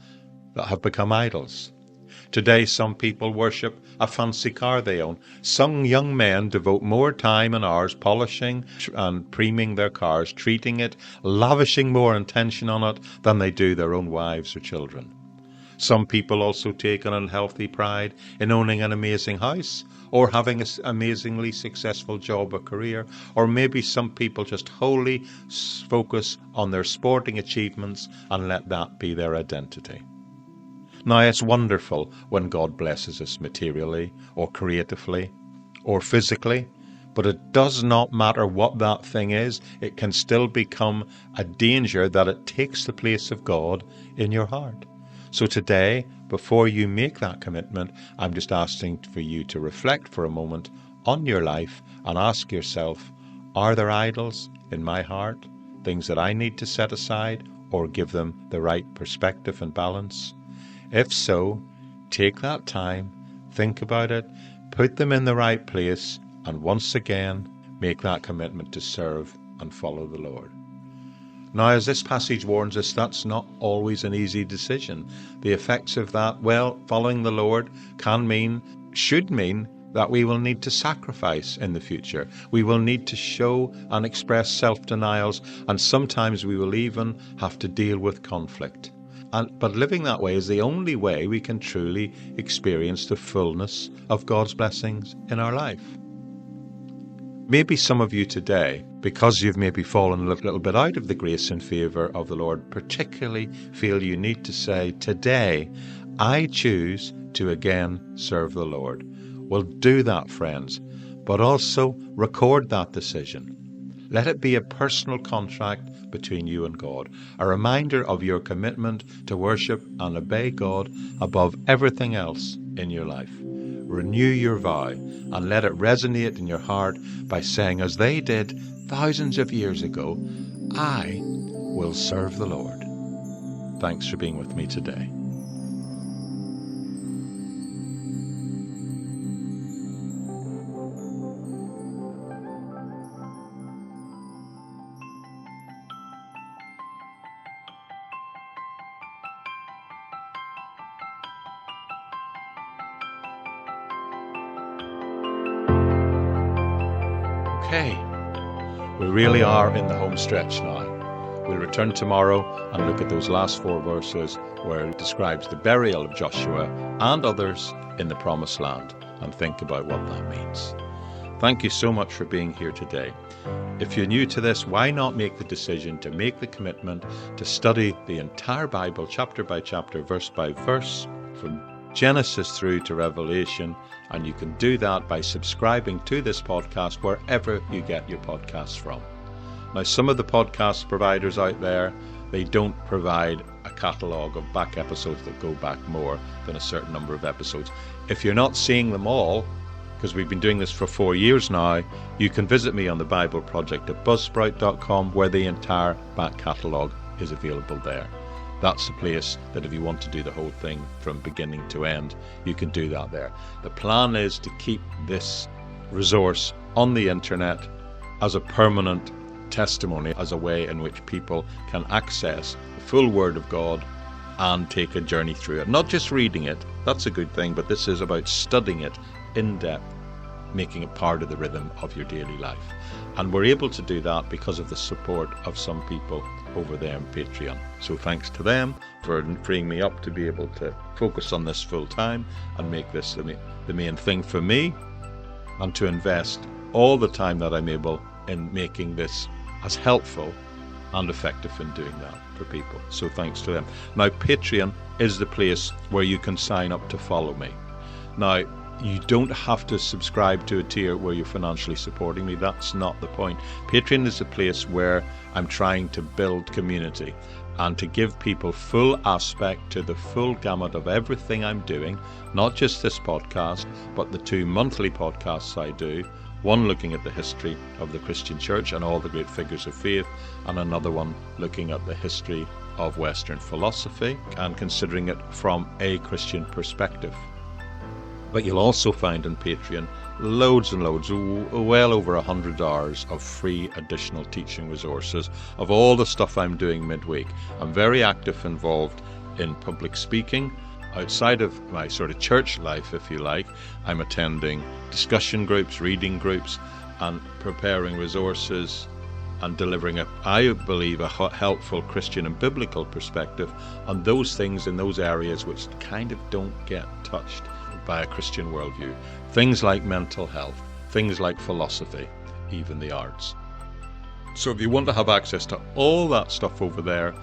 that have become idols. Today, some people worship a fancy car they own. Some young men devote more time and hours polishing and priming their cars, treating it, lavishing more attention on it than they do their own wives or children. Some people also take an unhealthy pride in owning an amazing house or having an amazingly successful job or career, or maybe some people just wholly focus on their sporting achievements and let that be their identity. Now, it's wonderful when God blesses us materially or creatively or physically, but it does not matter what that thing is. It can still become a danger that it takes the place of God in your heart. So today, before you make that commitment, I'm just asking for you to reflect for a moment on your life and ask yourself, are there idols in my heart, things that I need to set aside or give them the right perspective and balance? If so, take that time, think about it, put them in the right place, and once again, make that commitment to serve and follow the Lord. Now, as this passage warns us, that's not always an easy decision. The effects of that, following the Lord should mean that we will need to sacrifice in the future. We will need to show and express self-denials, and sometimes we will even have to deal with conflict. But living that way is the only way we can truly experience the fullness of God's blessings in our life. Maybe some of you today, because you've maybe fallen a little bit out of the grace and favour of the Lord, particularly feel you need to say, today, I choose to again serve the Lord. Well, do that, friends, but also record that decision. Let it be a personal contract between you and God, a reminder of your commitment to worship and obey God above everything else in your life. Renew your vow and let it resonate in your heart by saying, as they did thousands of years ago, I will serve the Lord. Thanks for being with me today. Okay, we really are in the home stretch now. We'll return tomorrow and look at those last 4 verses where it describes the burial of Joshua and others in the Promised Land and think about what that means. Thank you so much for being here today. If you're new to this, why not make the decision to make the commitment to study the entire Bible chapter by chapter, verse by verse, from Genesis through to Revelation, and you can do that by subscribing to this podcast wherever you get your podcasts from. Now, some of the podcast providers out there, they don't provide a catalogue of back episodes that go back more than a certain number of episodes. If you're not seeing them all, because we've been doing this for 4 years now, you can visit me on the Bible Project at buzzsprout.com, where the entire back catalogue is available there. That's the place that if you want to do the whole thing from beginning to end, you can do that there. The plan is to keep this resource on the internet as a permanent testimony, as a way in which people can access the full Word of God and take a journey through it. Not just reading it, that's a good thing, but this is about studying it in depth, making it part of the rhythm of your daily life. And we're able to do that because of the support of some people over there on Patreon. So thanks to them for freeing me up to be able to focus on this full time and make this the main thing for me, and to invest all the time that I'm able in making this as helpful and effective in doing that for people. So thanks to them. Now, Patreon is the place where you can sign up to follow me. Now, you don't have to subscribe to a tier where you're financially supporting me. That's not the point. Patreon is a place where I'm trying to build community and to give people full aspect to the full gamut of everything I'm doing, not just this podcast, but the 2 monthly podcasts I do. One looking at the history of the Christian church and all the great figures of faith, and another one looking at the history of Western philosophy and considering it from a Christian perspective. But you'll also find on Patreon loads and loads, well over 100 hours of free additional teaching resources of all the stuff I'm doing midweek. I'm very active, involved in public speaking. Outside of my sort of church life, if you like, I'm attending discussion groups, reading groups, and preparing resources and delivering, I believe, a helpful Christian and biblical perspective on those things in those areas which kind of don't get touched by a Christian worldview. Things like mental health, things like philosophy, even the arts. So if you want to have access to all that stuff over there,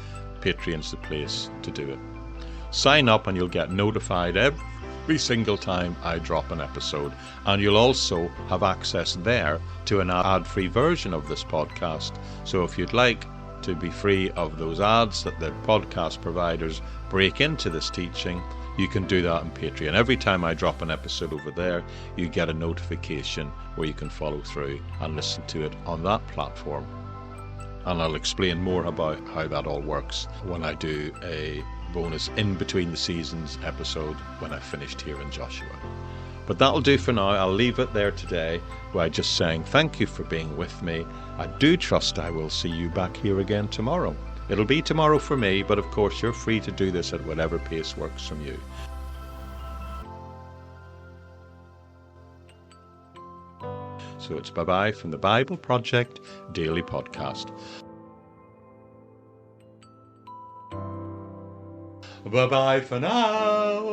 Patreon's the place to do it. Sign up and you'll get notified every single time I drop an episode. And you'll also have access there to an ad-free version of this podcast. So if you'd like to be free of those ads that the podcast providers break into this teaching, you can do that on Patreon. Every time I drop an episode over there, you get a notification where you can follow through and listen to it on that platform. And I'll explain more about how that all works when I do a bonus in between the seasons episode when I finished here in Joshua. But that'll do for now. I'll leave it there today by just saying thank you for being with me. I do trust I will see you back here again tomorrow. It'll be tomorrow for me, but of course you're free to do this at whatever pace works from you. So it's bye-bye from the Bible Project Daily Podcast. Bye-bye for now.